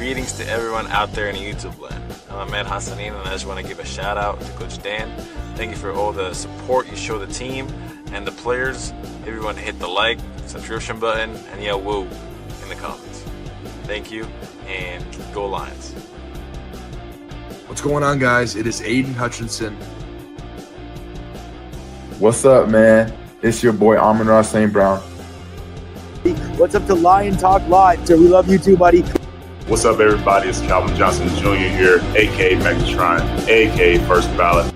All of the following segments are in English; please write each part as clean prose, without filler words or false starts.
Greetings to everyone out there in the YouTube land. I'm Ahmed Hassanin, and I just want to give a shout out to Coach Dan. Thank you for all the support you show the team and the players. Everyone hit the like, subscription button, and yell woo in the comments. Thank you, and go Lions. What's going on, guys? It is Aiden Hutchinson. What's up, man? It's your boy Amon-Ra St. Brown. What's up to Lion Talk Live? So we love you too, buddy. What's up, everybody? It's Calvin Johnson Jr. here, a.k.a. Megatron, a.k.a. First Ballot.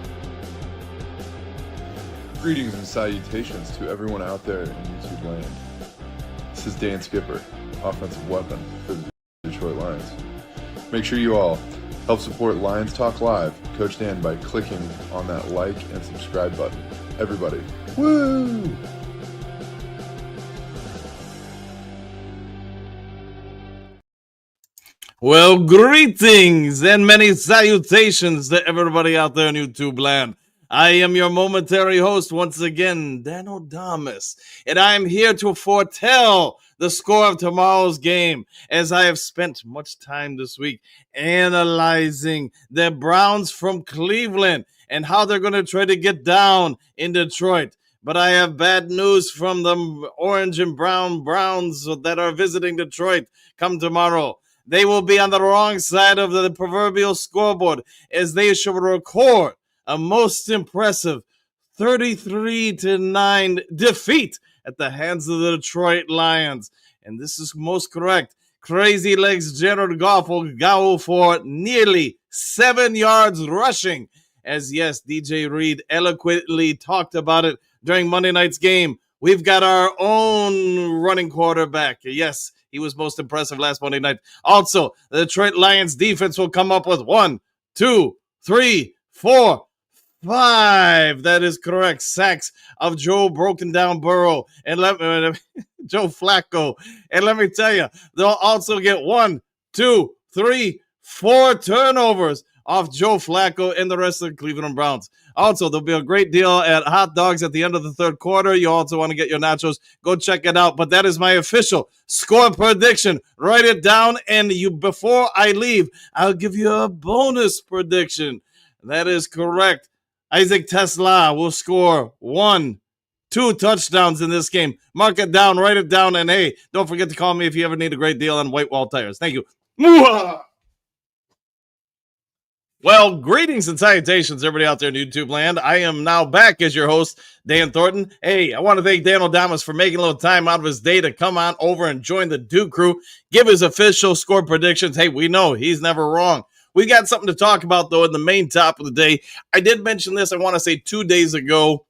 Greetings and salutations to everyone out there in YouTube land. This is Dan Skipper, offensive weapon for the Detroit Lions. Make sure you all help support Lions Talk Live, Coach Dan, by clicking on that like and subscribe button. Everybody, woo! Well, greetings and many salutations to everybody out there in YouTube land. I am your momentary host once again, Dan O'Damas, and I am here to foretell the score of tomorrow's game, as I have spent much time this week analyzing the Browns from Cleveland and how they're going to try to get down in Detroit. But I have bad news from the orange and brown Browns that are visiting Detroit come tomorrow. They will be on the wrong side of the proverbial scoreboard, as they should record a most impressive 33-9 defeat at the hands of the Detroit Lions. And this is most correct. Crazy Legs Jared Goff will go for nearly 7 yards rushing. As yes, DJ Reed eloquently talked about it during Monday night's game. We've got our own running quarterback. Yes, he was most impressive last Monday night. Also, the Detroit Lions defense will come up with 1, 2, 3, 4, 5. That is correct. Sacks of Joe Broken Down Burrow and Joe Flacco. And let me tell you, they'll also get 1, 2, 3, 4 turnovers off Joe Flacco and the rest of the Cleveland Browns. Also, there'll be a great deal at hot dogs at the end of the third quarter. You also want to get your nachos. Go check it out. But that is my official score prediction. Write it down, and before I leave, I'll give you a bonus prediction. That is correct. Isaac Tesla will score 1, 2 touchdowns in this game. Mark it down, write it down, and hey, don't forget to call me if you ever need a great deal on white wall tires. Thank you. Mwah! Well, greetings and salutations, everybody out there in YouTube land. I am now back as your host, Dan Thornton. Hey, I want to thank Dan O'Damas for making a little time out of his day to come on over and join the Duke crew, give his official score predictions. Hey, we know he's never wrong. We got something to talk about, though, in the main top of the day. I did mention this, I want to say 2 days ago.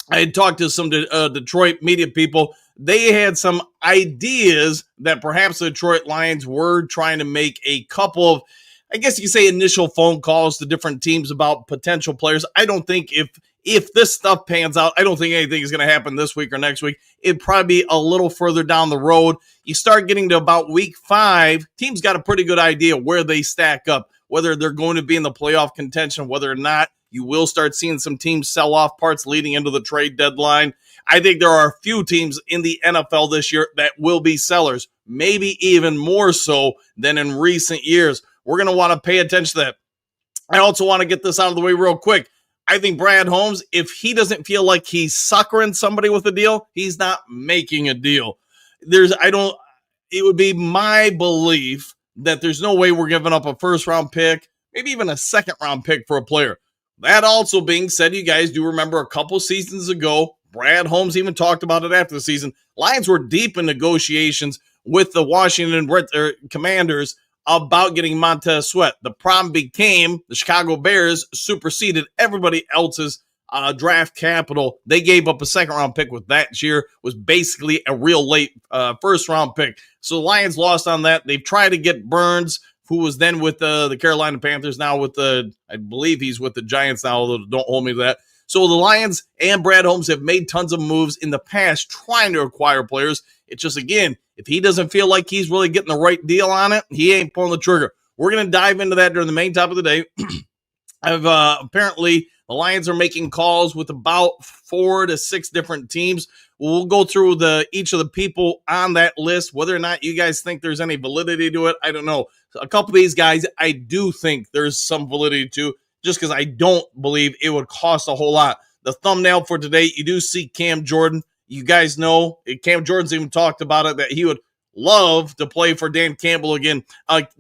I had talked to some Detroit media people. They had some ideas that perhaps the Detroit Lions were trying to make a couple of, I guess you could say, initial phone calls to different teams about potential players. I don't think if this stuff pans out, I don't think anything is going to happen this week or next week. It'd probably be a little further down the road. You start getting to about week 5, teams got a pretty good idea where they stack up, whether they're going to be in the playoff contention, whether or not. You will start seeing some teams sell off parts leading into the trade deadline. I think there are a few teams in the NFL this year that will be sellers, maybe even more so than in recent years. We're going to want to pay attention to that. I also want to get this out of the way real quick. I think Brad Holmes, if he doesn't feel like he's suckering somebody with a deal, he's not making a deal. It would be my belief that there's no way we're giving up a first-round pick, maybe even a second-round pick for a player. That also being said, you guys do remember a couple seasons ago, Brad Holmes even talked about it after the season. Lions were deep in negotiations with the Washington Commanders about getting Montez Sweat. The problem became the Chicago Bears superseded everybody else's draft capital. They gave up a second-round pick with that year, was basically a real late first-round pick. So the Lions lost on that. They've tried to get Burns, who was then with the Carolina Panthers, now with I believe he's with the Giants now, although don't hold me to that. So the Lions and Brad Holmes have made tons of moves in the past trying to acquire players. It's just, again, if he doesn't feel like he's really getting the right deal on it, he ain't pulling the trigger. We're going to dive into that during the main top of the day. Apparently, the Lions are making calls with about 4 to 6 different teams. We'll go through each of the people on that list. Whether or not you guys think there's any validity to it, I don't know. A couple of these guys, I do think there's some validity to, just because I don't believe it would cost a whole lot. The thumbnail for today, you do see Cam Jordan. You guys know Cam Jordan's even talked about it, that he would love to play for Dan Campbell again.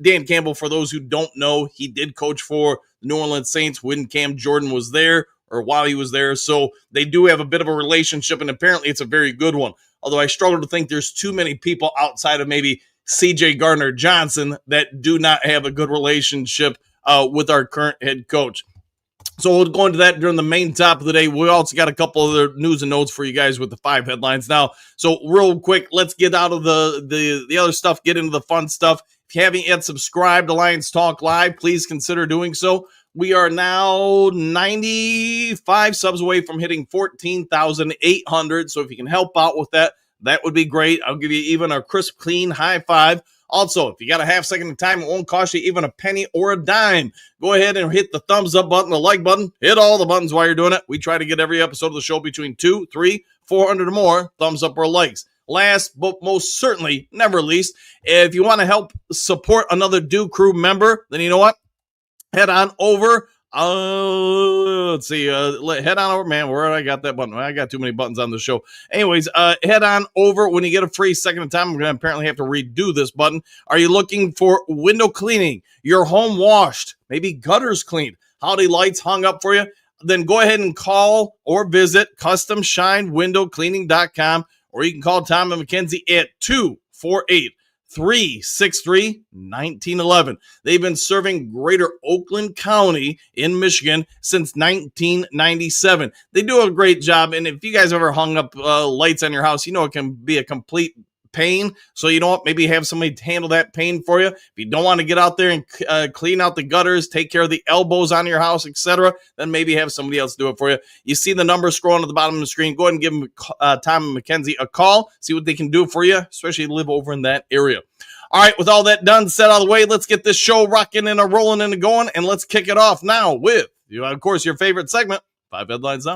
Dan Campbell, for those who don't know, he did coach for the New Orleans Saints when Cam Jordan was there, or while he was there. So they do have a bit of a relationship, and apparently it's a very good one. Although I struggle to think there's too many people outside of maybe CJ Gardner-Johnson that do not have a good relationship with our current head coach. So we'll go into that during the main top of the day. We also got a couple other news and notes for you guys with the 5 headlines now. So real quick, let's get out of the other stuff, get into the fun stuff. If you haven't yet subscribed to Lions Talk Live, please consider doing so. We are now 95 subs away from hitting 14,800. So if you can help out with that, that would be great. I'll give you even a crisp, clean high five. Also, if you got a half second of time, it won't cost you even a penny or a dime. Go ahead and hit the thumbs up button, the like button, hit all the buttons while you're doing it. We try to get every episode of the show between 200, 300, 400 or more thumbs up or likes. Last, but most certainly never least, if you want to help support another Duke Crew member, then you know what? Head on over. Let's see. Head on over, man. Where I got that button? I got too many buttons on the show. Anyways, head on over when you get a free second of time. I'm going to apparently have to redo this button. Are you looking for window cleaning? Your home washed, maybe gutters cleaned, holiday lights hung up for you? Then go ahead and call or visit CustomShineWindowCleaning.com, or you can call Tom and Mackenzie at 248-363-1911. They've been serving greater Oakland County in Michigan since 1997. They do a great job, and if you guys ever hung up lights on your house, you know it can be a complete pain. So you know what? Maybe have somebody handle that pain for you. If you don't want to get out there and clean out the gutters, take care of the elbows on your house, etc., then maybe have somebody else do it for you. You see the number scrolling at the bottom of the screen. Go ahead and give them Tom and Mackenzie a call. See what they can do for you, especially if you live over in that area. All right, with all that done, set out of the way, let's get this show rocking and rolling and going, and let's kick it off now with, of course, your favorite segment, 5 Headlines Now.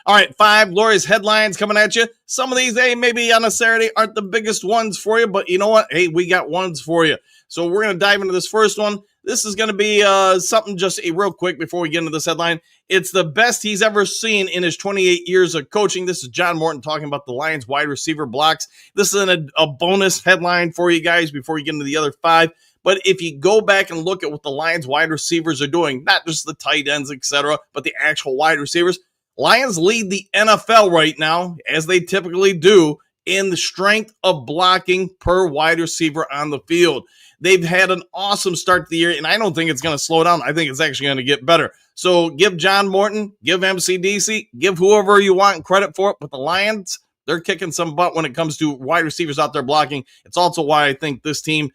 All right, 5 glorious headlines coming at you. Some of these, maybe on a Saturday aren't the biggest ones for you, but you know what? Hey, we got ones for you. So we're going to dive into this first one. This is going to be something just real quick before we get into this headline. It's the best he's ever seen in his 28 years of coaching. This is John Morton talking about the Lions wide receiver blocks. This is a bonus headline for you guys before you get into the other 5. But if you go back and look at what the Lions wide receivers are doing, not just the tight ends, etc., but the actual wide receivers, Lions lead the NFL right now, as they typically do, in the strength of blocking per wide receiver on the field. They've had an awesome start to the year, and I don't think it's going to slow down. I think it's actually going to get better. So give John Morton, give MCDC, give whoever you want credit for it, but the Lions, they're kicking some butt when it comes to wide receivers out there blocking. It's also why I think this team,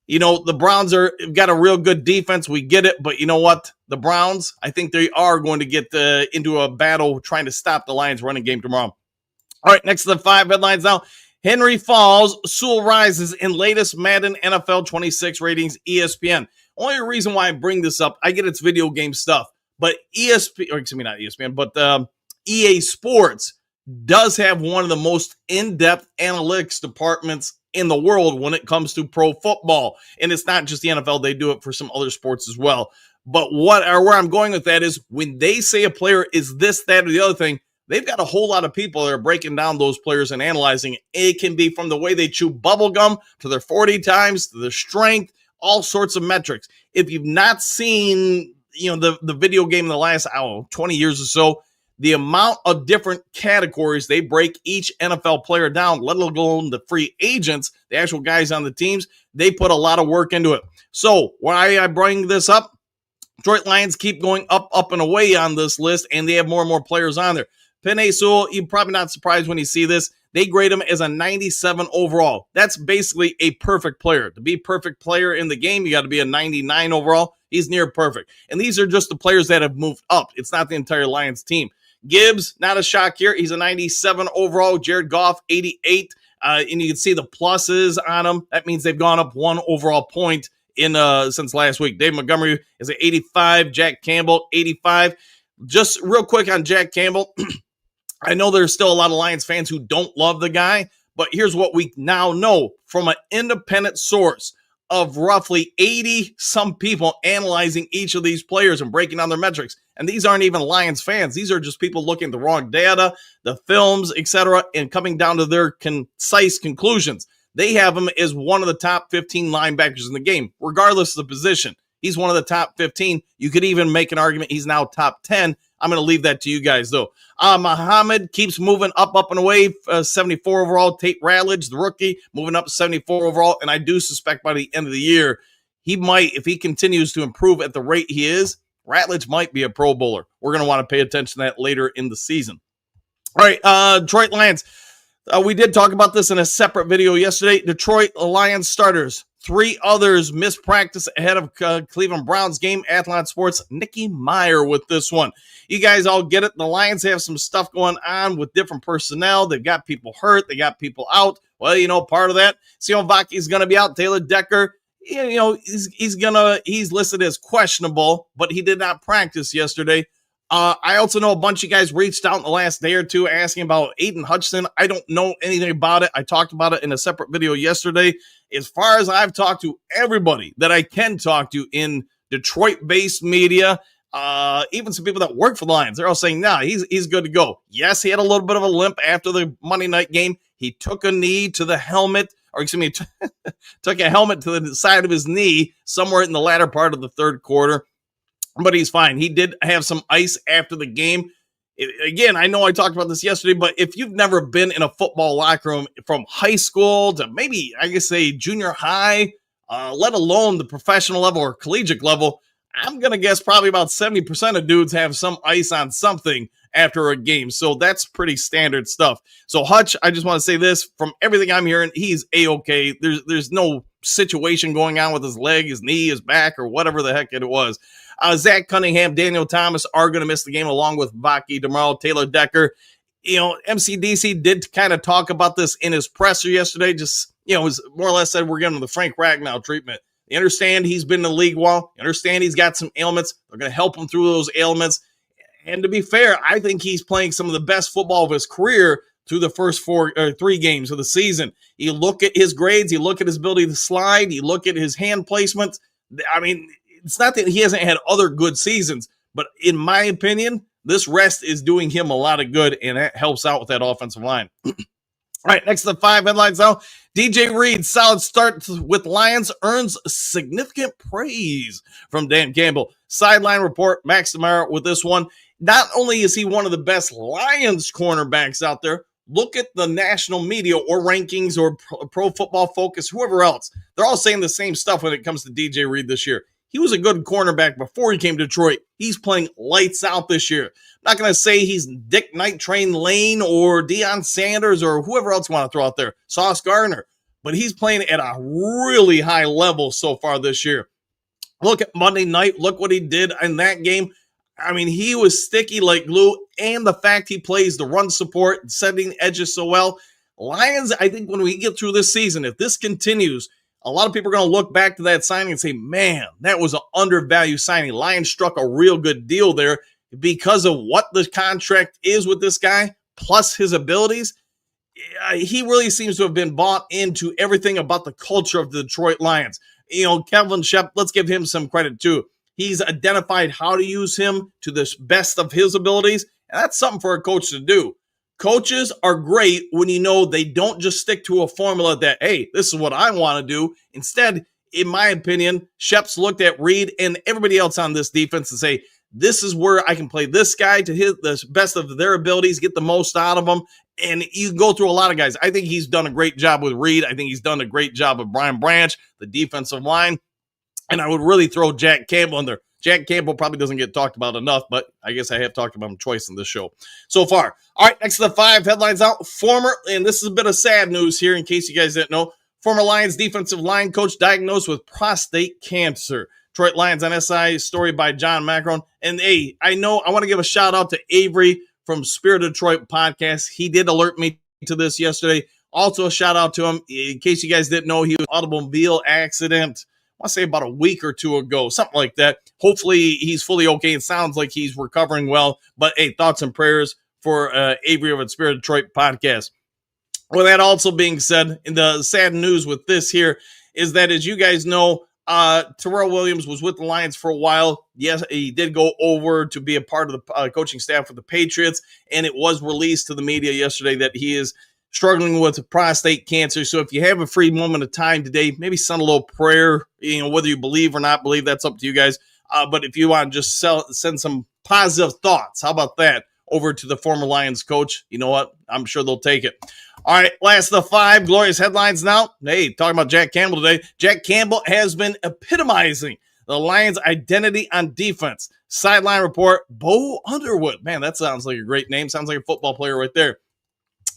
the Browns got a real good defense. We get it. But you know what? The Browns, I think they are going to get into a battle trying to stop the Lions running game tomorrow. All right, next to the 5 headlines now. Henry falls, Sewell rises in latest Madden NFL 26 ratings, ESPN. Only reason why I bring this up, I get it's video game stuff. But EA Sports does have one of the most in-depth analytics departments in the world when it comes to pro football. And it's not just the NFL, they do it for some other sports as well. But where I'm going with that is when they say a player is this, that, or the other thing, they've got a whole lot of people that are breaking down those players and analyzing it. It can be from the way they chew bubble gum to their 40 times, to their strength, all sorts of metrics. If you've not seen, the video game in the last 20 years or so, the amount of different categories they break each NFL player down, let alone the free agents, the actual guys on the teams, they put a lot of work into it. So why I bring this up, Detroit Lions keep going up and away on this list, and they have more and more players on there. Penei Sewell, you're probably not surprised when you see this. They grade him as a 97 overall. That's basically a perfect player. To be a perfect player in the game, you got to be a 99 overall. He's near perfect. And these are just the players that have moved up. It's not the entire Lions team. Gibbs, not a shock here. He's a 97 overall. Jared Goff, 88. And you can see the pluses on him. That means they've gone up 1 overall point in since last week. Dave Montgomery is at 85, Jack Campbell 85. Just real quick on Jack Campbell, I know there's still a lot of Lions fans who don't love the guy, but here's what we now know from an independent source of roughly 80 some people analyzing each of these players and breaking down their metrics. And these aren't even Lions fans. These are just people looking at the wrong data, the films, etc., and coming down to their concise conclusions. They have him as one of the top 15 linebackers in the game, regardless of the position. He's one of the top 15. You could even make an argument he's now top 10. I'm going to leave that to you guys, though. Muhammad keeps moving up and away, 74 overall. Tate Ratledge, the rookie, moving up to 74 overall. And I do suspect by the end of the year, he might, if he continues to improve at the rate he is, Ratledge might be a Pro Bowler. We're going to want to pay attention to that later in the season. All right, Detroit Lions. We did talk about this in a separate video yesterday. Detroit Lions starters. 3 others missed practice ahead of Cleveland Browns game. Athlon Sports, Nicky Meyer with this one. You guys all get it. The Lions have some stuff going on with different personnel. They've got people hurt. They got people out. Well, you know, part of that, Sion Vaki is going to be out. Taylor Decker, you know, he's listed as questionable, but he did not practice yesterday. I also know a bunch of guys reached out in the last day or two asking about Aiden Hutchinson. I don't know anything about it. I talked about it in a separate video yesterday. As far as I've talked to everybody that I can talk to in Detroit-based media, even some people that work for the Lions, they're all saying, nah, he's good to go. Yes, he had a little bit of a limp after the Monday night game. He took a knee to the helmet, or excuse me, took a helmet to the side of his knee somewhere in the latter part of the third quarter. But he's fine. He did have some ice after the game. Again, I know I talked about this yesterday, but if you've never been in a football locker room from high school to maybe, I guess, say junior high, let alone the professional level or collegiate level, I'm going to guess probably about 70% of dudes have some ice on something after a game. So that's pretty standard stuff. So Hutch, I just want to say this, from everything I'm hearing, he's A-okay. There's no situation going on with his leg, his knee, his back, or whatever the heck it was. Zach Cunningham, Daniel Thomas are going to miss the game along with Vaki, DeMarle, Taylor Decker. You know, MCDC did kind of talk about this in his presser yesterday. Just, you know, it was more or less said we're giving him the Frank Ragnow treatment. You understand he's been in the league while. You understand he's got some ailments. They're going to help him through those ailments. And to be fair, I think he's playing some of the best football of his career through the first 3 games of the season. You look at his grades, you look at his ability to slide, you look at his hand placements. I mean, it's not that he hasn't had other good seasons, but in my opinion, this rest is doing him a lot of good, and that helps out with that offensive line. All right, next to the 5 headlines now. DJ Reed, solid start with Lions, earns significant praise from Dan Campbell. Sideline report, Max Tamara with this one. Not only is he one of the best Lions cornerbacks out there, look at the national media or rankings or Pro Football Focus, whoever else. They're all saying the same stuff when it comes to DJ Reed this year. He was a good cornerback before he came to Detroit. He's playing lights out this year. I'm not going to say he's Dick Night Train Lane or Deion Sanders or whoever else you want to throw out there, Sauce Gardner, but he's playing at a really high level so far this year. Look at Monday night. Look what he did in that game. I mean, he was sticky like glue, and the fact he plays the run support and setting edges so well. Lions, I think when we get through this season, if this continues, a lot of people are going to look back to that signing and say, man, that was an undervalued signing. Lions struck a real good deal there because of what the contract is with this guy, plus his abilities. He really seems to have been bought into everything about the culture of the Detroit Lions. You know, Kevin Shep, let's give him some credit too. He's identified how to use him to the best of his abilities, and that's something for a coach to do. Coaches are great when you know they don't just stick to a formula that, hey, this is what I want to do. Instead, in my opinion, Shep's looked at Reed and everybody else on this defense and say, this is where I can play this guy to hit the best of their abilities, get the most out of them. And you go through a lot of guys. I think he's done a great job with Reed. I think he's done a great job with Brian Branch, the defensive line. And I would really throw Jack Campbell in there. Jack Campbell probably doesn't get talked about enough, but I guess I have talked about him twice in this show so far. All right, next to the 5 headlines out. Former, and this is a bit of sad news here in case you guys didn't know, former Lions defensive line coach diagnosed with prostate cancer. Detroit Lions on SI, story by John Macron. And hey, I want to give a shout out to Avery from Spirit of Detroit podcast. He did alert me to this yesterday. Also a shout out to him. In case you guys didn't know, he was in an automobile accident. want to say about a week or two ago, something like that. Hopefully he's fully okay. It sounds like he's recovering well. But hey, thoughts and prayers for Avery over at Spirit Detroit podcast. Well, that also being said, in the sad news with this here is that, as you guys know, Terrell Williams was with the Lions for a while. Yes, he did go over to be a part of the coaching staff for the Patriots, and it was released to the media yesterday that he is struggling with prostate cancer. So if you have a free moment of time today, maybe send a little prayer, whether you believe or not believe, that's up to you guys. But if you want to just send some positive thoughts, how about that, over to the former Lions coach? You know what? I'm sure they'll take it. All right, last of the 5 glorious headlines now. Hey, talking about Jack Campbell today. Jack Campbell has been epitomizing the Lions' identity on defense. Sideline report, Bo Underwood. Man, that sounds like a great name. Sounds like a football player right there.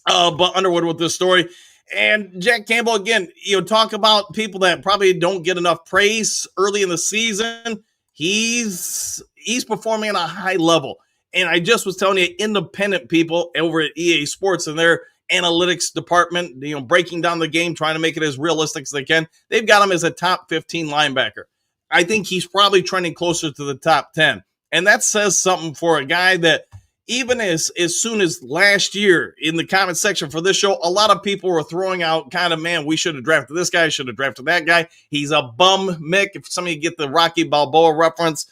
But Underwood with this story. And Jack Campbell, again, talk about people that probably don't get enough praise early in the season. He's performing at a high level. And I just was telling you, independent people over at EA Sports and their analytics department, breaking down the game, trying to make it as realistic as they can. They've got him as a top 15 linebacker. I think he's probably trending closer to the top 10. And that says something for a guy that, even as soon as last year in the comment section for this show, a lot of people were throwing out kind of, man, we should have drafted this guy, should have drafted that guy. He's a bum, Mick. If some of you get the Rocky Balboa reference,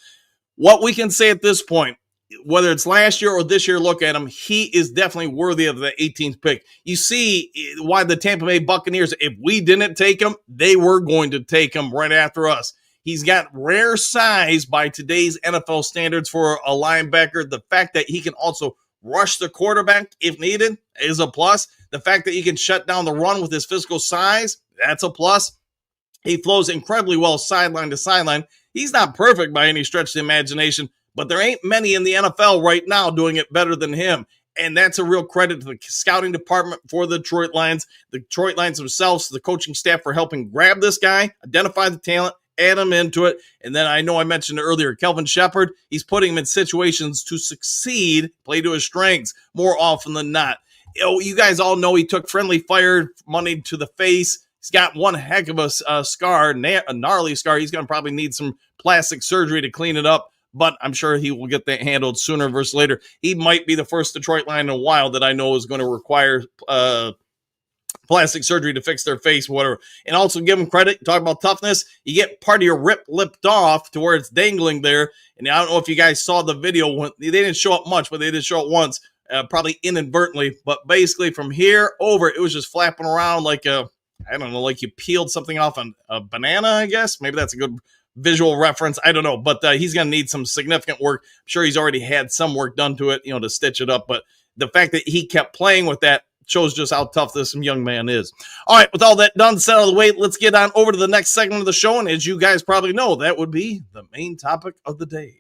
what we can say at this point, whether it's last year or this year, look at him. He is definitely worthy of the 18th pick. You see why the Tampa Bay Buccaneers, if we didn't take him, they were going to take him right after us. He's got rare size by today's NFL standards for a linebacker. The fact that he can also rush the quarterback if needed is a plus. The fact that he can shut down the run with his physical size, that's a plus. He flows incredibly well sideline to sideline. He's not perfect by any stretch of the imagination, but there ain't many in the NFL right now doing it better than him. And that's a real credit to the scouting department for the Detroit Lions, the Detroit Lions themselves, the coaching staff for helping grab this guy, identify the talent, add him into it. And then I know I mentioned earlier, Kelvin Shepard, he's putting him in situations to succeed, play to his strengths more often than not. You guys all know he took friendly fire money to the face. He's got one heck of a scar, a gnarly scar. He's going to probably need some plastic surgery to clean it up, but I'm sure he will get that handled sooner versus later. He might be the first Detroit Lion in a while that I know is going to require plastic surgery to fix their face, whatever. And also give him credit. Talk about toughness. You get part of your rip lipped off to where it's dangling there. And I don't know if you guys saw the video. When they didn't show up much, but they did show it once, probably inadvertently. But basically from here over, it was just flapping around like like you peeled something off a banana, I guess. Maybe that's a good visual reference. I don't know. But he's going to need some significant work. I'm sure he's already had some work done to it, to stitch it up. But the fact that he kept playing with that shows just how tough this young man is. All right, with all that done, set out of the way, let's get on over to the next segment of the show. And as you guys probably know, that would be the main topic of the day.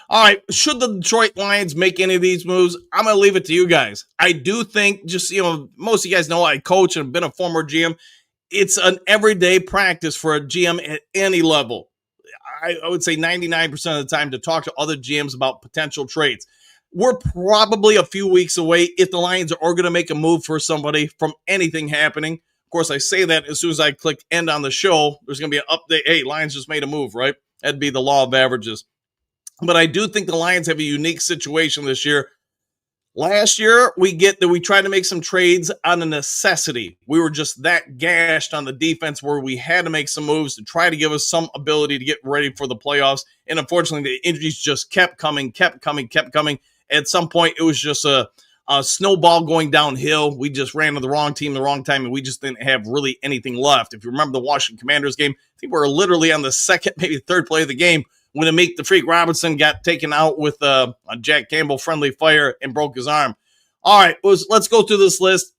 All right, should the Detroit Lions make any of these moves? I'm going to leave it to you guys. I do think, just, most of you guys know I coach and have been a former GM. It's an everyday practice for a GM at any level. I would say 99% of the time to talk to other GMs about potential trades. We're probably a few weeks away if the Lions are going to make a move for somebody from anything happening. Of course, I say that as soon as I click end on the show, there's going to be an update. Hey, Lions just made a move, right? That'd be the law of averages. But I do think the Lions have a unique situation this year. Last year, we tried to make some trades on a necessity. We were just that gashed on the defense where we had to make some moves to try to give us some ability to get ready for the playoffs. And unfortunately, the injuries just kept coming. At some point, it was just a snowball going downhill. We just ran to the wrong team, the wrong time, and we just didn't have really anything left. If you remember the Washington Commanders game, I think we were literally on the second, maybe third play of the game when Amik the Freak Robinson got taken out with a Jack Campbell friendly fire and broke his arm. All right, let's go through this list.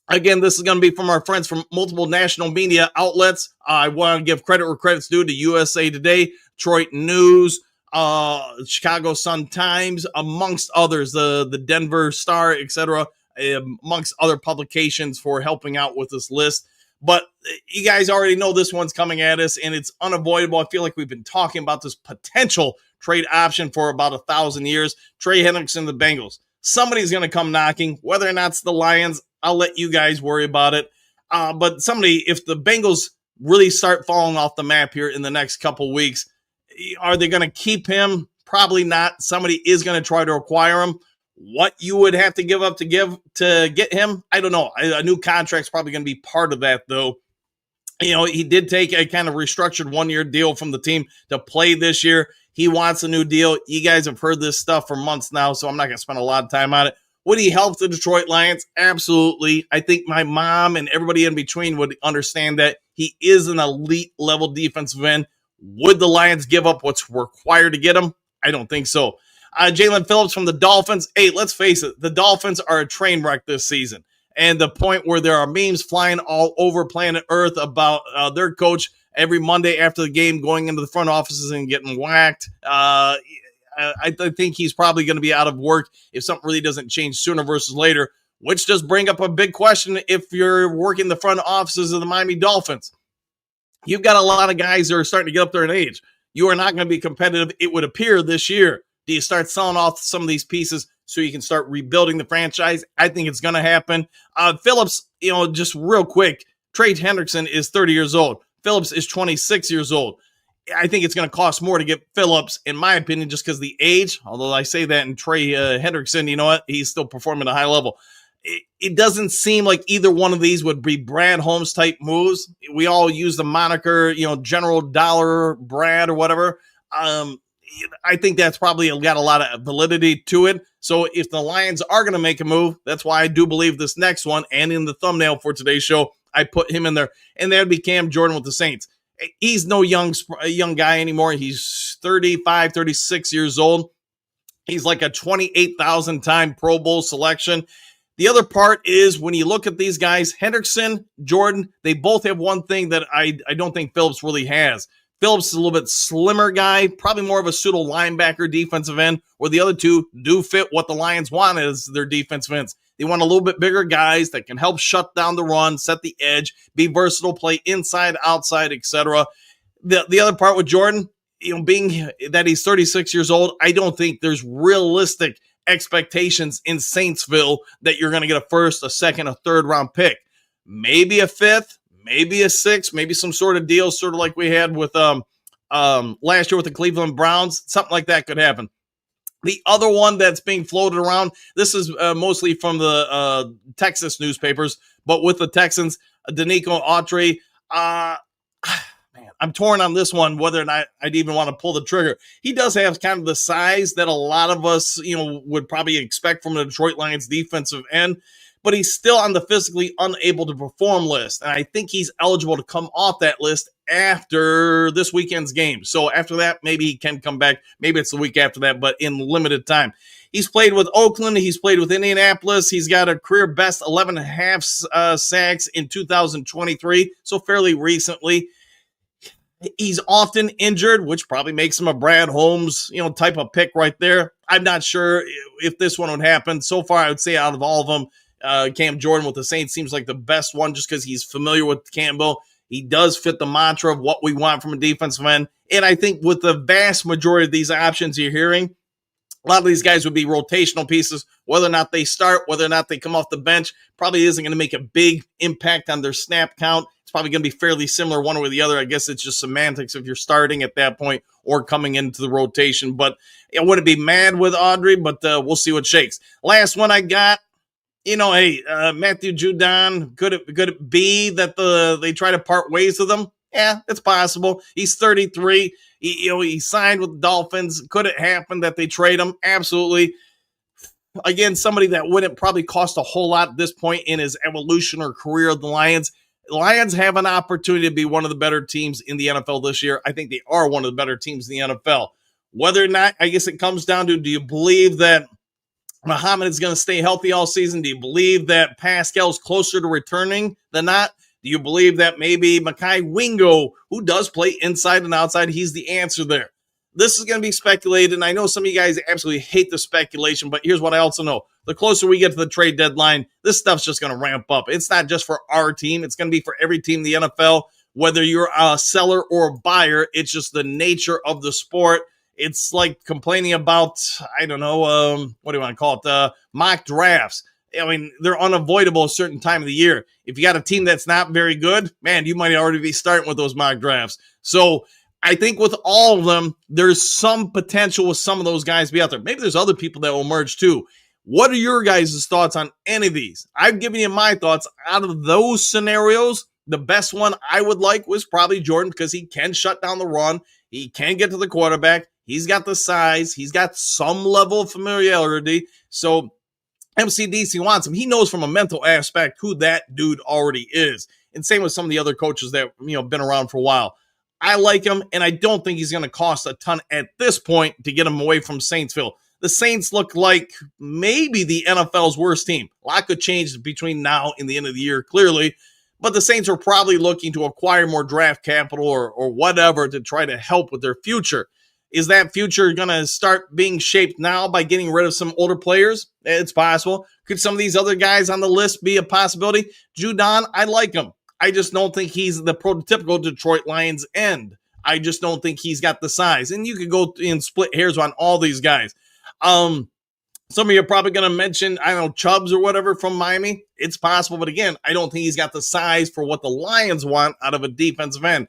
Again, this is going to be from our friends from multiple national media outlets. I want to give credit where credit's due to USA Today, Detroit News, Chicago Sun-Times, amongst others, the Denver Star, etc., amongst other publications for helping out with this list. But you guys already know this one's coming at us, and it's unavoidable. I feel like we've been talking about this potential trade option for about 1,000 years. Trey Hendrickson, the Bengals. Somebody's going to come knocking. Whether or not it's the Lions, I'll let you guys worry about it. But if the Bengals really start falling off the map here in the next couple weeks, are they going to keep him? Probably not. Somebody is going to try to acquire him. What you would have to give up to get him, I don't know. A new contract's probably going to be part of that, though. He did take a kind of restructured one-year deal from the team to play this year. He wants a new deal. You guys have heard this stuff for months now, so I'm not going to spend a lot of time on it. Would he help the Detroit Lions? Absolutely. I think my mom and everybody in between would understand that he is an elite level defensive end. Would the Lions give up what's required to get him? I don't think so. Jalen Phillips from the Dolphins. Hey, let's face it. The Dolphins are a train wreck this season. And the point where there are memes flying all over planet Earth about their coach every Monday after the game going into the front offices and getting whacked. I think he's probably going to be out of work if something really doesn't change sooner versus later, which does bring up a big question if you're working the front offices of the Miami Dolphins. You've got a lot of guys that are starting to get up there in age. You are not going to be competitive, it would appear, this year. Do you start selling off some of these pieces so you can start rebuilding the franchise? I think it's going to happen. Phillips, just real quick, Trey Hendrickson is 30 years old. Phillips is 26 years old. I think it's going to cost more to get Phillips, in my opinion, just because the age, although I say that, and Trey Hendrickson, you know what? He's still performing at a high level. It doesn't seem like either one of these would be Brad Holmes type moves. We all use the moniker, General Dollar Brad or whatever. I think that's probably got a lot of validity to it. So if the Lions are going to make a move, that's why I do believe this next one, and in the thumbnail for today's show, I put him in there, and that would be Cam Jordan with the Saints. He's no young guy anymore. He's 35, 36 years old. He's like a 28,000 time Pro Bowl selection. The other part is when you look at these guys, Hendrickson, Jordan, they both have one thing that I don't think Phillips really has. Phillips is a little bit slimmer guy, probably more of a pseudo linebacker defensive end, where the other two do fit what the Lions want as their defensive ends. They want a little bit bigger guys that can help shut down the run, set the edge, be versatile, play inside, outside, etc. The other part with Jordan, being that he's 36 years old, I don't think there's realistic expectations in Saintsville that you're going to get a first, a second, a third round pick. Maybe a fifth, maybe a sixth, maybe some sort of deal, sort of like we had with last year with the Cleveland Browns. Something like that could happen. The other one that's being floated around, this is mostly from the Texas newspapers, but with the Texans, Danico Autry, I'm torn on this one, whether or not I'd even want to pull the trigger. He does have kind of the size that a lot of us, would probably expect from the Detroit Lions defensive end, but he's still on the physically unable to perform list. And I think he's eligible to come off that list after this weekend's game. So after that, maybe he can come back. Maybe it's the week after that, but in limited time. He's played with Oakland. He's played with Indianapolis. He's got a career best 11.5 sacks in 2023, so fairly recently. He's often injured, which probably makes him a Brad Holmes, type of pick right there. I'm not sure if this one would happen. So far, I would say out of all of them, Cam Jordan with the Saints seems like the best one just because he's familiar with Campbell. He does fit the mantra of what we want from a defensive end. And I think with the vast majority of these options you're hearing, a lot of these guys would be rotational pieces. Whether or not they start, whether or not they come off the bench, probably isn't going to make a big impact on their snap count. It's probably going to be fairly similar one way or the other. I guess it's just semantics if you're starting at that point or coming into the rotation. But I wouldn't be mad with Audrey, but we'll see what shakes. Last one I got, Matthew Judon, could it be that they try to part ways with him? Yeah, it's possible. He's 33. He signed with the Dolphins. Could it happen that they trade him? Absolutely. Again, somebody that wouldn't probably cost a whole lot at this point in his evolution or career of the Lions. The Lions have an opportunity to be one of the better teams in the NFL this year. I think they are one of the better teams in the NFL. Whether or not, I guess it comes down to, do you believe that Muhammad is going to stay healthy all season? Do you believe that Pascal's closer to returning than not? Do you believe that maybe Mekhi Wingo, who does play inside and outside, he's the answer there? This is going to be speculated, and I know some of you guys absolutely hate the speculation, but here's what I also know. The closer we get to the trade deadline, this stuff's just going to ramp up. It's not just for our team. It's going to be for every team in the NFL, whether you're a seller or a buyer. It's just the nature of the sport. It's like complaining about, I don't know, what do you want to call it, mock drafts. I mean, they're unavoidable a certain time of the year. If you got a team that's not very good, man, you might already be starting with those mock drafts. So I think with all of them, there's some potential with some of those guys to be out there. Maybe there's other people that will emerge too. What are your guys' thoughts on any of these? I've given you my thoughts. Out of those scenarios, the best one I would like was probably Jordan because he can shut down the run. He can get to the quarterback. He's got the size. He's got some level of familiarity. So MCDC wants him. He knows from a mental aspect who that dude already is. And same with some of the other coaches that, been around for a while. I like him, and I don't think he's going to cost a ton at this point to get him away from Saintsville. The Saints look like maybe the NFL's worst team. A lot could change between now and the end of the year, clearly. But the Saints are probably looking to acquire more draft capital or whatever to try to help with their future. Is that future going to start being shaped now by getting rid of some older players? It's possible. Could some of these other guys on the list be a possibility? Judon, I like him. I just don't think he's the prototypical Detroit Lions end. I just don't think he's got the size. And you could go and split hairs on all these guys. Some of you are probably going to mention, Chubbs or whatever from Miami. It's possible. But again, I don't think he's got the size for what the Lions want out of a defensive end.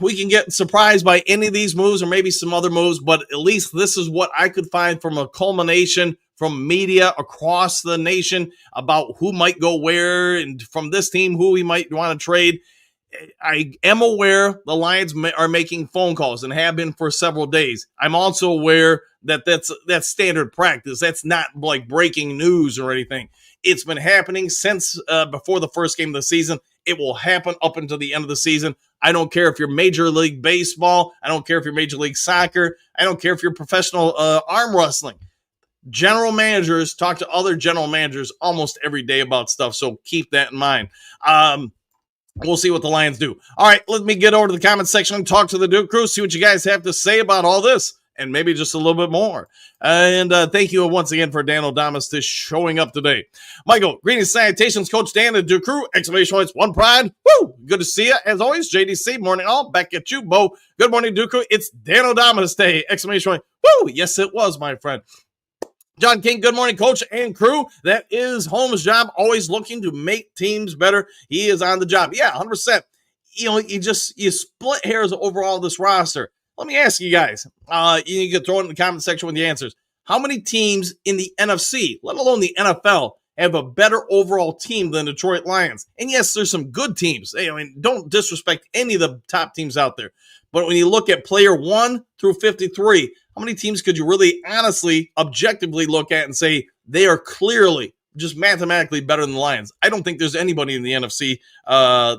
We can get surprised by any of these moves or maybe some other moves, but at least this is what I could find from a culmination from media across the nation about who might go where and from this team, who we might want to trade. I am aware the Lions are making phone calls and have been for several days. I'm also aware that that's standard practice. That's not like breaking news or anything. It's been happening since before the first game of the season. It will happen up until the end of the season. I don't care if you're Major League Baseball. I don't care if you're Major League Soccer. I don't care if you're professional arm wrestling. General managers talk to other general managers almost every day about stuff, so keep that in mind. We'll see what the Lions do. All right, let me get over to the comment section and talk to the Duke Crew, see what you guys have to say about all this, and maybe just a little bit more. And thank you once again for Dan O'Damas showing up today. Michael, greetings, salutations, Coach Dan, the Duke Crew, exclamation points, one pride. Woo! Good to see you, as always. JDC, morning all, back at you. Bo, good morning, Duke Crew. It's Dan O'Damas Day, exclamation point. Woo! Yes, it was, my friend. John King, good morning, Coach and crew. That is Holmes' job, always looking to make teams better. He is on the job. Yeah, 100%. You split hairs over all this roster. Let me ask you guys, you can throw it in the comment section with the answers. How many teams in the NFC, let alone the NFL, have a better overall team than Detroit Lions? And yes, there's some good teams. Don't disrespect any of the top teams out there. But when you look at player 1 through 53, how many teams could you really honestly, objectively look at and say they are clearly just mathematically better than the Lions? I don't think there's anybody in the NFC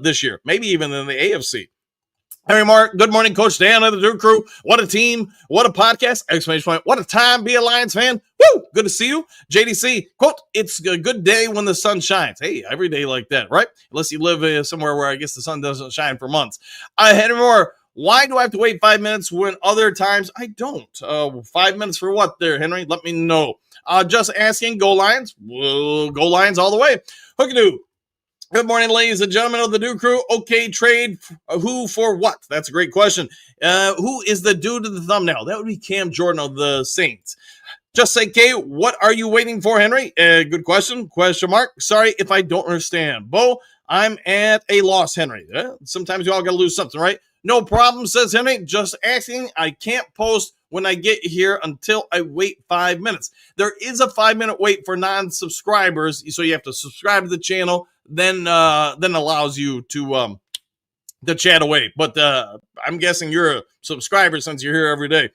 this year, maybe even in the AFC. Harry Mark, good morning, Coach Dan of the Duke Crew. What a team, what a podcast, exclamation point. What a time, be a Lions fan. Woo, good to see you. JDC, quote, it's a good day when the sun shines. Hey, every day like that, right? Unless you live somewhere where I guess the sun doesn't shine for months. Henry Moore, why do I have to wait 5 minutes when other times I don't? 5 minutes for what there, Henry? Let me know. Just asking, go Lions. Well, go Lions all the way. Hookadoo. Good morning, ladies and gentlemen of the Duke Crew. Okay, trade who for what? That's a great question. Who is the dude in the thumbnail? That would be Cam Jordan of the Saints. Just say, K, what are you waiting for, Henry? Good question. Question mark. Sorry if I don't understand. Bo, I'm at a loss, Henry. Sometimes you all got to lose something, right? No problem, says Henry. Just asking. I can't post when I get here until I wait 5 minutes. There is a 5-minute wait for non-subscribers, so you have to subscribe to the channel. Then allows you to chat away. But I'm guessing you're a subscriber since you're here every day.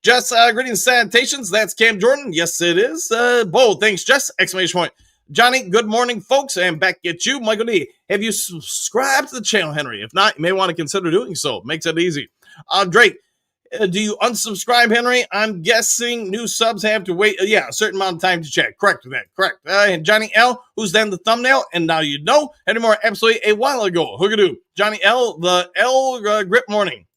Jess, greetings, salutations. That's Cam Jordan. Yes, it is. Bo, thanks, Jess. Exclamation point. Johnny, good morning, folks. And back at you, Michael D. Have you subscribed to the channel, Henry? If not, you may want to consider doing so. Makes it easy. Drake, do you unsubscribe, Henry? I'm guessing new subs have to wait, a certain amount of time to check. Correct with that. Correct. And Johnny L, who's then the thumbnail, and now you know. Henry Moore, absolutely a while ago. Hookadoo. Johnny L, the L grip morning.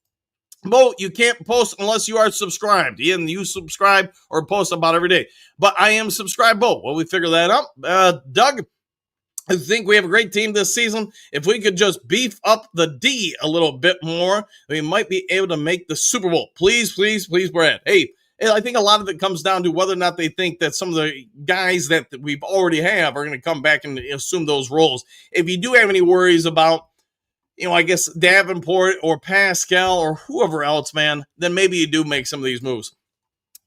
Bo, you can't post unless you are subscribed. And you subscribe or post about every day. But I am subscribed, Bo. Well, we figure that out. Doug, I think we have a great team this season. If we could just beef up the D a little bit more, we might be able to make the Super Bowl. Please, please, please, Brad. Hey, I think a lot of it comes down to whether or not they think that some of the guys that we've already have are going to come back and assume those roles. If you do have any worries about, I guess Davenport or Pascal or whoever else, man, then maybe you do make some of these moves.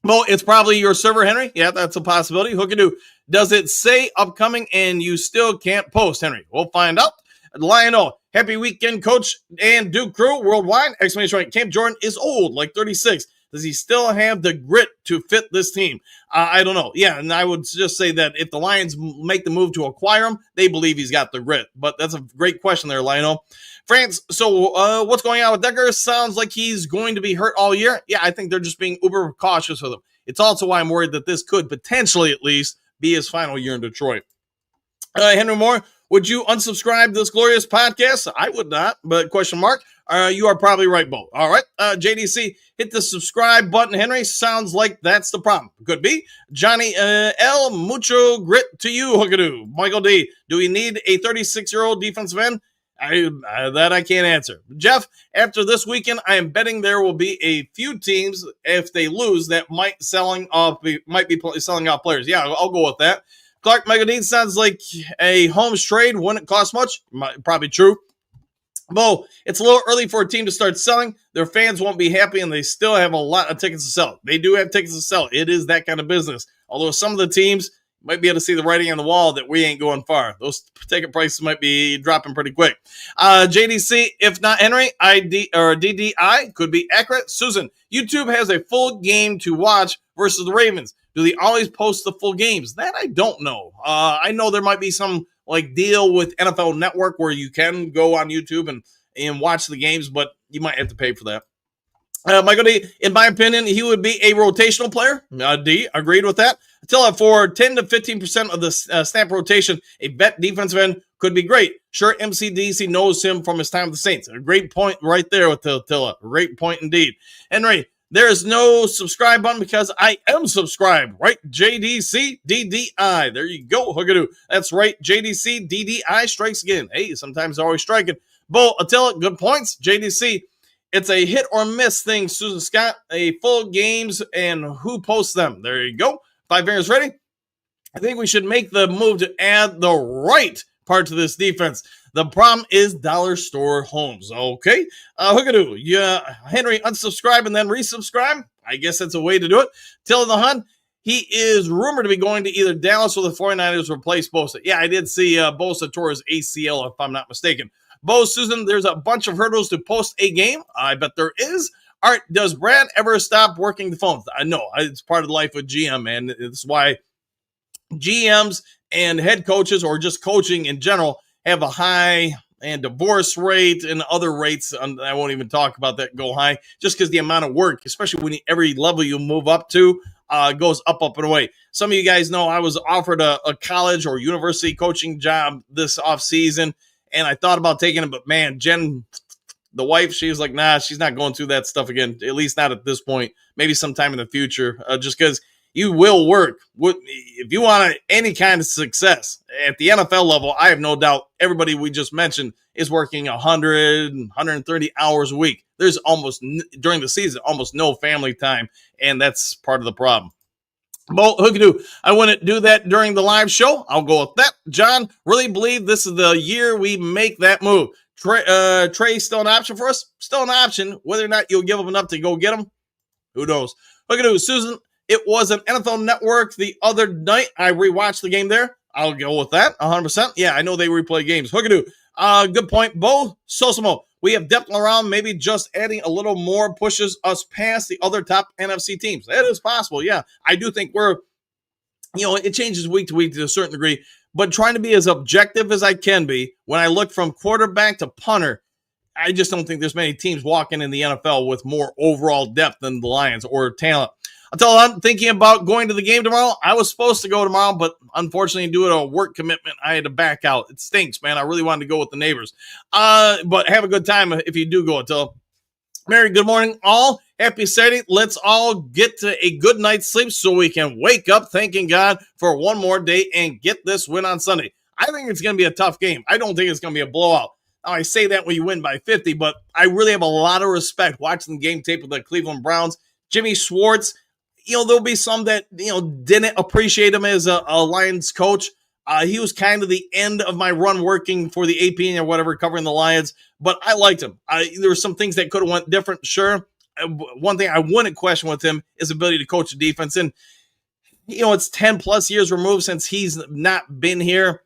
Well, it's probably your server, Henry. Yeah, that's a possibility. Hookadoo. Does it say upcoming and you still can't post, Henry? We'll find out. Lionel, happy weekend, coach and Duke crew worldwide. Exclamation point. Camp Jordan is old, like 36. Does he still have the grit to fit this team? I don't know. Yeah, and I would just say that if the Lions make the move to acquire him, they believe he's got the grit. But that's a great question there, Lionel. France, so what's going on with Decker? Sounds like he's going to be hurt all year. Yeah, I think they're just being uber cautious with him. It's also why I'm worried that this could potentially at least be his final year in Detroit. Henry Moore, would you unsubscribe to this glorious podcast? I would not, but question mark. You are probably right, Bo. All right. JDC, hit the subscribe button, Henry. Sounds like that's the problem. Could be. Johnny L, mucho grit to you, Hookadoo. Michael D, do we need a 36-year-old defensive end? That I can't answer. Jeff, after this weekend, I am betting there will be a few teams, if they lose, that might be selling off players. Yeah, I'll go with that. Clark Megadine sounds like a Holmes trade. Wouldn't cost much. Probably true. Bo, it's a little early for a team to start selling. Their fans won't be happy, and they still have a lot of tickets to sell. They do have tickets to sell. It is that kind of business. Although some of the teams might be able to see the writing on the wall that we ain't going far. Those ticket prices might be dropping pretty quick. JDC, if not Henry, ID or DDI could be accurate. Susan, YouTube has a full game to watch versus the Ravens. Do they always post the full games? That I don't know. I know there might be some like deal with NFL Network where you can go on YouTube and watch the games, but you might have to pay for that. Michael D, in my opinion, he would be a rotational player. D, agreed with that. Until for 10 to 15% of the snap rotation, a vet defensive end could be great. Sure, MCDC knows him from his time with the Saints. A great point right there with Tilla. Great point indeed. Henry, there is no subscribe button because I am subscribed, right? JDC DDI. There you go, Hookadoo. That's right. JDC DDI strikes again. Hey, sometimes they're always striking. Bo, Attila, good points. JDC, it's a hit or miss thing, Susan Scott. A full games and who posts them. There you go. 5 fingers ready. I think we should make the move to add the right part to this defense. The problem is dollar store homes. Okay. Hookadoo. Yeah. Henry, unsubscribe and then resubscribe. I guess that's a way to do it. Till the Hun, he is rumored to be going to either Dallas or the 49ers to replace Bosa. Yeah, I did see Bosa tore his ACL, if I'm not mistaken. Bo, Susan, there's a bunch of hurdles to post a game. I bet there is. All right, does Brad ever stop working the phones? I know. It's part of the life of GM, man. It's why GMs and head coaches or just coaching in general have a high and divorce rate and other rates. I won't even talk about that go high just because the amount of work, especially when every level you move up to, goes up and away. Some of you guys know I was offered a college or university coaching job this offseason, and I thought about taking it, but man, Jen, the wife, she was like, nah, she's not going through that stuff again, at least not at this point, maybe sometime in the future, just because you will work. If you want any kind of success at the NFL level, I have no doubt everybody we just mentioned is working 100, 130 hours a week. There's almost, during the season, almost no family time, and that's part of the problem. Bo, Hookadoo, I wouldn't do that during the live show. I'll go with that. John, really believe this is the year we make that move. Trey, still an option for us? Still an option. Whether or not you'll give him enough to go get him, who knows? Hookadoo, Susan, it was an NFL Network the other night. I rewatched the game there. I'll go with that 100%. Yeah, I know they replay games. Hookadoo, good point. Bo, Sosimo, we have depth around. Maybe just adding a little more pushes us past the other top NFC teams. That is possible. Yeah, I do think it changes week to week to a certain degree, but trying to be as objective as I can be when I look from quarterback to punter, I just don't think there's many teams walking in the NFL with more overall depth than the Lions or talent. I'm thinking about going to the game tomorrow. I was supposed to go tomorrow, but unfortunately, due to a work commitment, I had to back out. It stinks, man. I really wanted to go with the neighbors. But have a good time if you do go. Until Mary, good morning, all. Happy Saturday. Let's all get to a good night's sleep so we can wake up thanking God for one more day and get this win on Sunday. I think it's going to be a tough game. I don't think it's going to be a blowout. Now, I say that when you win by 50, but I really have a lot of respect watching the game tape with the Cleveland Browns. Jimmy Schwartz, there'll be some that, didn't appreciate him as a Lions coach. He was kind of the end of my run working for the AP or whatever, covering the Lions, but I liked him. There were some things that could have went different, sure. One thing I wouldn't question with him is his ability to coach the defense. And, it's 10 plus years removed since he's not been here.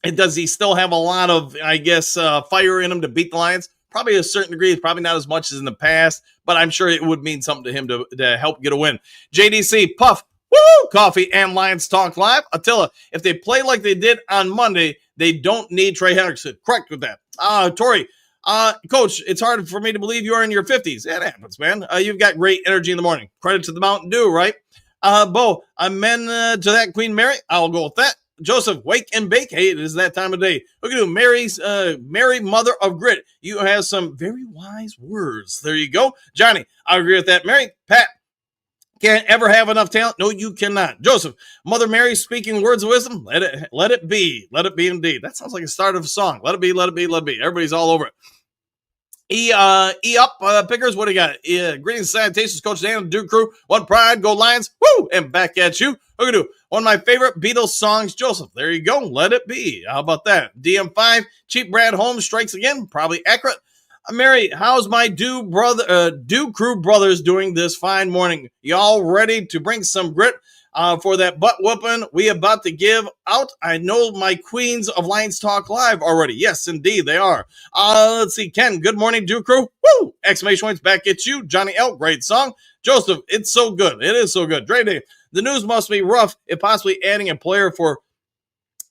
And does he still have a lot of, I guess, fire in him to beat the Lions? Probably to a certain degree, probably not as much as in the past, but I'm sure it would mean something to him to help get a win. JDC, Puff, woo, Coffee, and Lions Talk Live. Attila, if they play like they did on Monday, they don't need Trey Hendrickson. Correct with that. Tori, Coach, it's hard for me to believe you're in your 50s. It happens, man. You've got great energy in the morning. Credit to the Mountain Dew, right? Bo, amen to that, Queen Mary. I'll go with that. Joseph, wake and bake. Hey, it is that time of day. Look at you, Mary, mother of grit. You have some very wise words. There you go. Johnny, I agree with that. Mary, Pat, can't ever have enough talent. No, you cannot. Joseph, Mother Mary speaking words of wisdom. Let it be. Let it be indeed. That sounds like a start of a song. Let it be, let it be, let it be. Everybody's all over it. Pickers, what do you got? Greetings, salutations, Coach Dan and Duke Crew. One pride, go Lions. Woo! And back at you. Look at you. One of my favorite Beatles songs, Joseph. There you go. Let it be. How about that? DM5, Cheap Brad Holmes strikes again. Probably accurate. Mary, how's my Duke Crew brothers doing this fine morning? Y'all ready to bring some grit for that butt whooping we about to give out? I know my queens of Lions Talk Live already. Yes, indeed, they are. Let's see. Ken, good morning, Duke Crew. Woo! Exclamation points back at you. Johnny L, great song. Joseph, it's so good. It is so good. Dre Day, the news must be rough if possibly adding a player for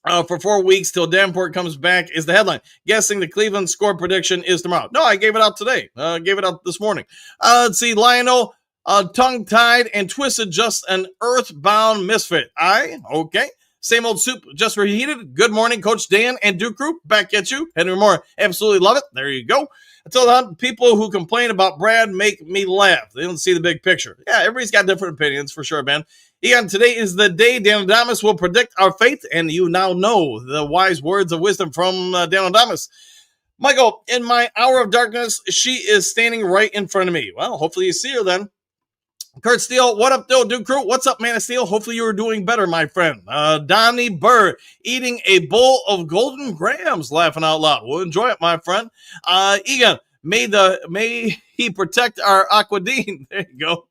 4 weeks till Davenport comes back is the headline. Guessing the Cleveland score prediction is tomorrow. No, I gave it out today. Gave it out this morning. Let's see. Lionel, tongue-tied and twisted, just an earthbound misfit. Okay. Same old soup, just reheated. Good morning, Coach Dan and Duke Crew. Back at you. Henry Moore, absolutely love it. There you go. I tell the people who complain about Brad make me laugh. They don't see the big picture. Yeah, everybody's got different opinions for sure, man. Ian, today is the day Dan Adamus will predict our fate, and you now know the wise words of wisdom from Dan Adamus. Michael, in my hour of darkness, she is standing right in front of me. Well, hopefully you see her then. Kurt Steele, what up, Duke Crew? What's up, Man of Steel? Hopefully you are doing better, my friend. Donnie Burr, eating a bowl of golden grams, laughing out loud. We'll enjoy it, my friend. Egan, may he protect our Aquadine. There you go.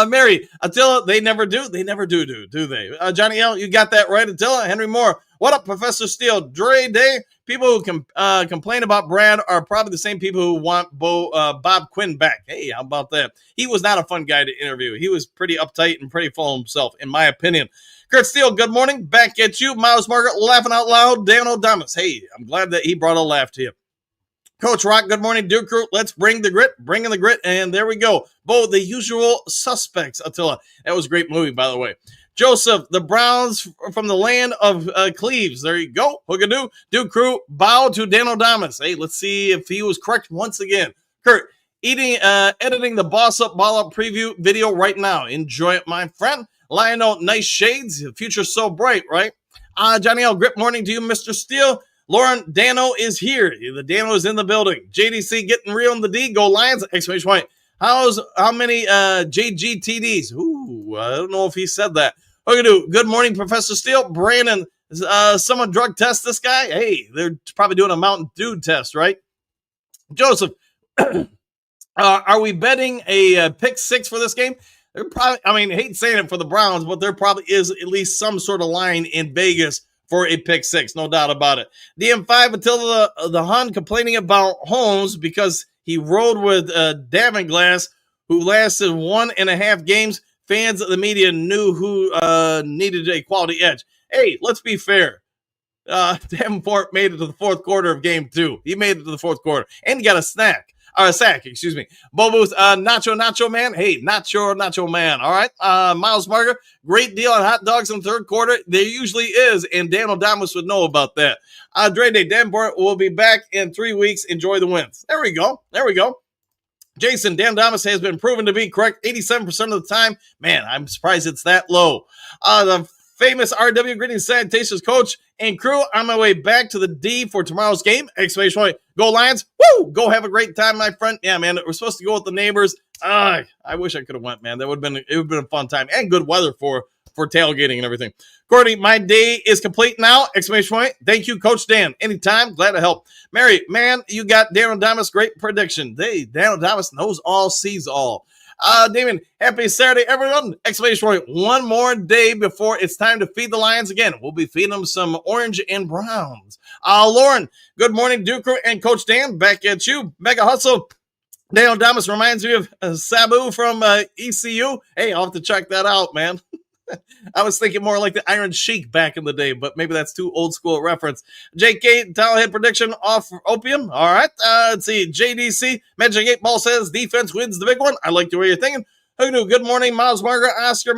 Mary, Attila, they never do. They never do they? Johnny L, you got that right. Attila, Henry Moore, what up, Professor Steele? Dre Day, people who complain about Brad are probably the same people who want Bob Quinn back. Hey, how about that? He was not a fun guy to interview. He was pretty uptight and pretty full of himself, in my opinion. Kurt Steele, good morning. Back at you. Miles Margaret, laughing out loud. Dan O'Damas. Hey, I'm glad that he brought a laugh to you. Coach Rock, good morning, Duke Crew. Let's bring the grit, bringing the grit, and there we go. Bo, the usual suspects, Attila. That was a great movie, by the way. Joseph, the Browns from the land of Cleves. There you go. Hookadoo. Duke Crew, bow to Dan O'Damas. Hey, let's see if he was correct once again. Kurt, editing the Boss Up, Ball Up preview video right now. Enjoy it, my friend. Lionel, nice shades. The future's so bright, right? Johnny L, grip morning to you, Mr. Steele. Lauren, Dano is here. The Dano is in the building. JDC getting real in the D. Go Lions! Exclamation point. How many JGTDs? Ooh, I don't know if he said that. Good morning, Professor Steele. Brandon, someone drug test this guy? Hey, they're probably doing a Mountain Dew test, right? Joseph, are we betting a pick six for this game? They're probably, I hate saying it for the Browns, but there probably is at least some sort of line in Vegas for a pick six, no doubt about it. DM5 until the Hun complaining about Holmes because he rode with Davinglass, who lasted 1.5 games. Fans of the media knew who needed a quality edge. Hey, let's be fair. Davenport made it to the fourth quarter of game 2. He made it to the fourth quarter, and he got a sack, excuse me. Bobo's Nacho Man. Hey, Nacho Man. All right. Miles Margaret, great deal on hot dogs in the third quarter. There usually is, and Dan O'Damas would know about that. Dre Day, Davenport will be back in 3 weeks. Enjoy the wins. There we go. Jason, Dan O'Damas has been proven to be correct 87% of the time. Man, I'm surprised it's that low. The famous RW. Greetings, salutations, coach and crew. On my way back to the D for tomorrow's game. Exclamation point. Go Lions. Woo! Go have a great time, my friend. Yeah, man, we're supposed to go with the neighbors. I wish I could have went, man. It would have been a fun time and good weather for tailgating and everything. Courtney, my day is complete now. Exclamation point. Thank you, Coach Dan. Anytime. Glad to help. Mary, man, you got Darren Damas. Great prediction. Darren Damas knows all, sees all. Damon, happy Saturday, everyone. Exclamation point. One more day before it's time to feed the Lions again. We'll be feeding them some orange and browns. Lauren, good morning, Duke Crew and Coach Dan. Back at you. Mega Hustle. Daniel Damas reminds me of Sabu from ECU. Hey, I'll have to check that out, man. I was thinking more like the Iron Sheik back in the day, but maybe that's too old school reference. JK, Talonhead prediction off Opium. All right. Let's see. JDC, Magic 8 Ball says defense wins the big one. I like the way you're thinking. Good morning, Miles Margaret. Oscar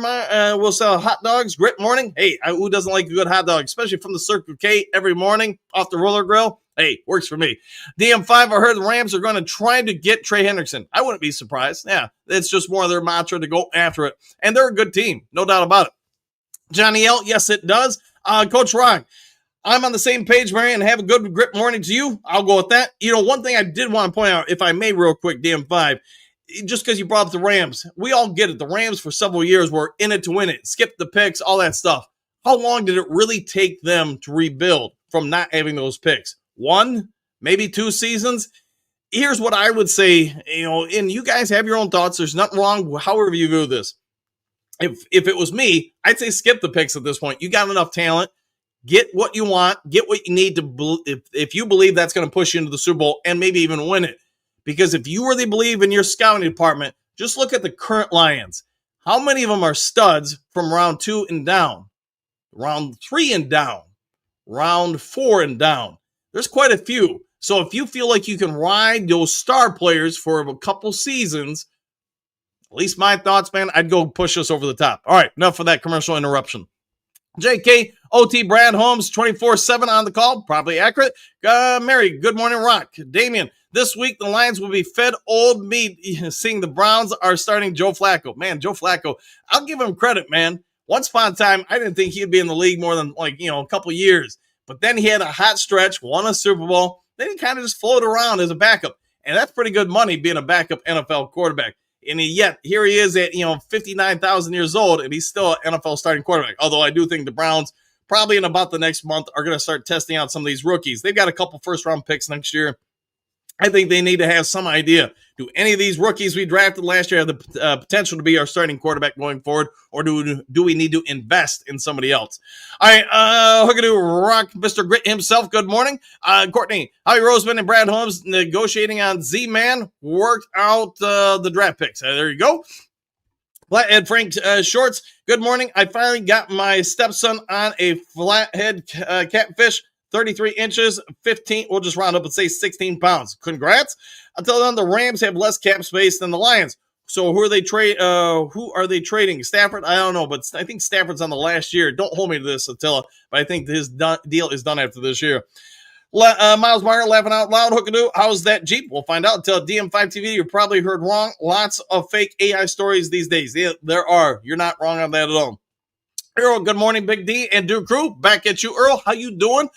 will sell hot dogs. Great morning. Hey, who doesn't like a good hot dog, especially from the Circle K every morning off the roller grill? Hey, works for me. DM5, I heard the Rams are going to try to get Trey Hendrickson. I wouldn't be surprised. Yeah, it's just more of their mantra to go after it. And they're a good team, no doubt about it. Johnny L, yes, it does. Coach Rock, I'm on the same page, Mary, and have a good grip morning to you. I'll go with that. You know, one thing I did want to point out, if I may real quick, DM5, just because you brought up the Rams, we all get it. The Rams for several years were in it to win it, skip the picks, all that stuff. How long did it really take them to rebuild from not having those picks? 1, maybe 2 seasons. Here's what I would say, and you guys have your own thoughts. There's nothing wrong however you view this. If it was me, I'd say skip the picks at this point. You got enough talent. Get what you want. Get what you need to if you believe that's going to push you into the Super Bowl and maybe even win it. Because if you really believe in your scouting department, just look at the current Lions. How many of them are studs from round 2 and down? Round 3 and down? Round 4 and down? There's quite a few. So if you feel like you can ride those star players for a couple seasons, at least my thoughts, man, I'd go push us over the top. All right, enough of that commercial interruption. JK, OT, Brad Holmes, 24/7 on the call. Probably accurate. Mary, good morning, Rock. Damien, this week the Lions will be fed old meat, seeing the Browns are starting Joe Flacco. Man, Joe Flacco, I'll give him credit, man. Once upon a time, I didn't think he'd be in the league more than a couple years. But then he had a hot stretch, won a Super Bowl. Then he kind of just floated around as a backup. And that's pretty good money being a backup NFL quarterback. And yet, here he is at 59,000 years old, and he's still an NFL starting quarterback. Although I do think the Browns, probably in about the next month, are going to start testing out some of these rookies. They've got a couple first-round picks next year. I think they need to have some idea. Do any of these rookies we drafted last year have the potential to be our starting quarterback going forward, or do we need to invest in somebody else? All right, Hookadoo Rock, Mr. Grit himself, good morning. Courtney, Howie Roseman and Brad Holmes negotiating on Z-Man worked out the draft picks. There you go. Flathead Frank Shorts, good morning. I finally got my stepson on a flathead catfish. 33 inches, 15, we'll just round up and say 16 pounds. Congrats. Until then, the Rams have less cap space than the Lions. So who are they trading? Stafford? I don't know, but I think Stafford's on the last year. Don't hold me to this, Attila, but I think his deal is done after this year. Miles Meyer laughing out loud. Hookadoo, how's that Jeep? We'll find out. Until DM5 TV, you probably heard wrong. Lots of fake AI stories these days. Yeah, there are. You're not wrong on that at all. Earl, good morning, Big D and Duke Crew. Back at you, Earl. How you doing?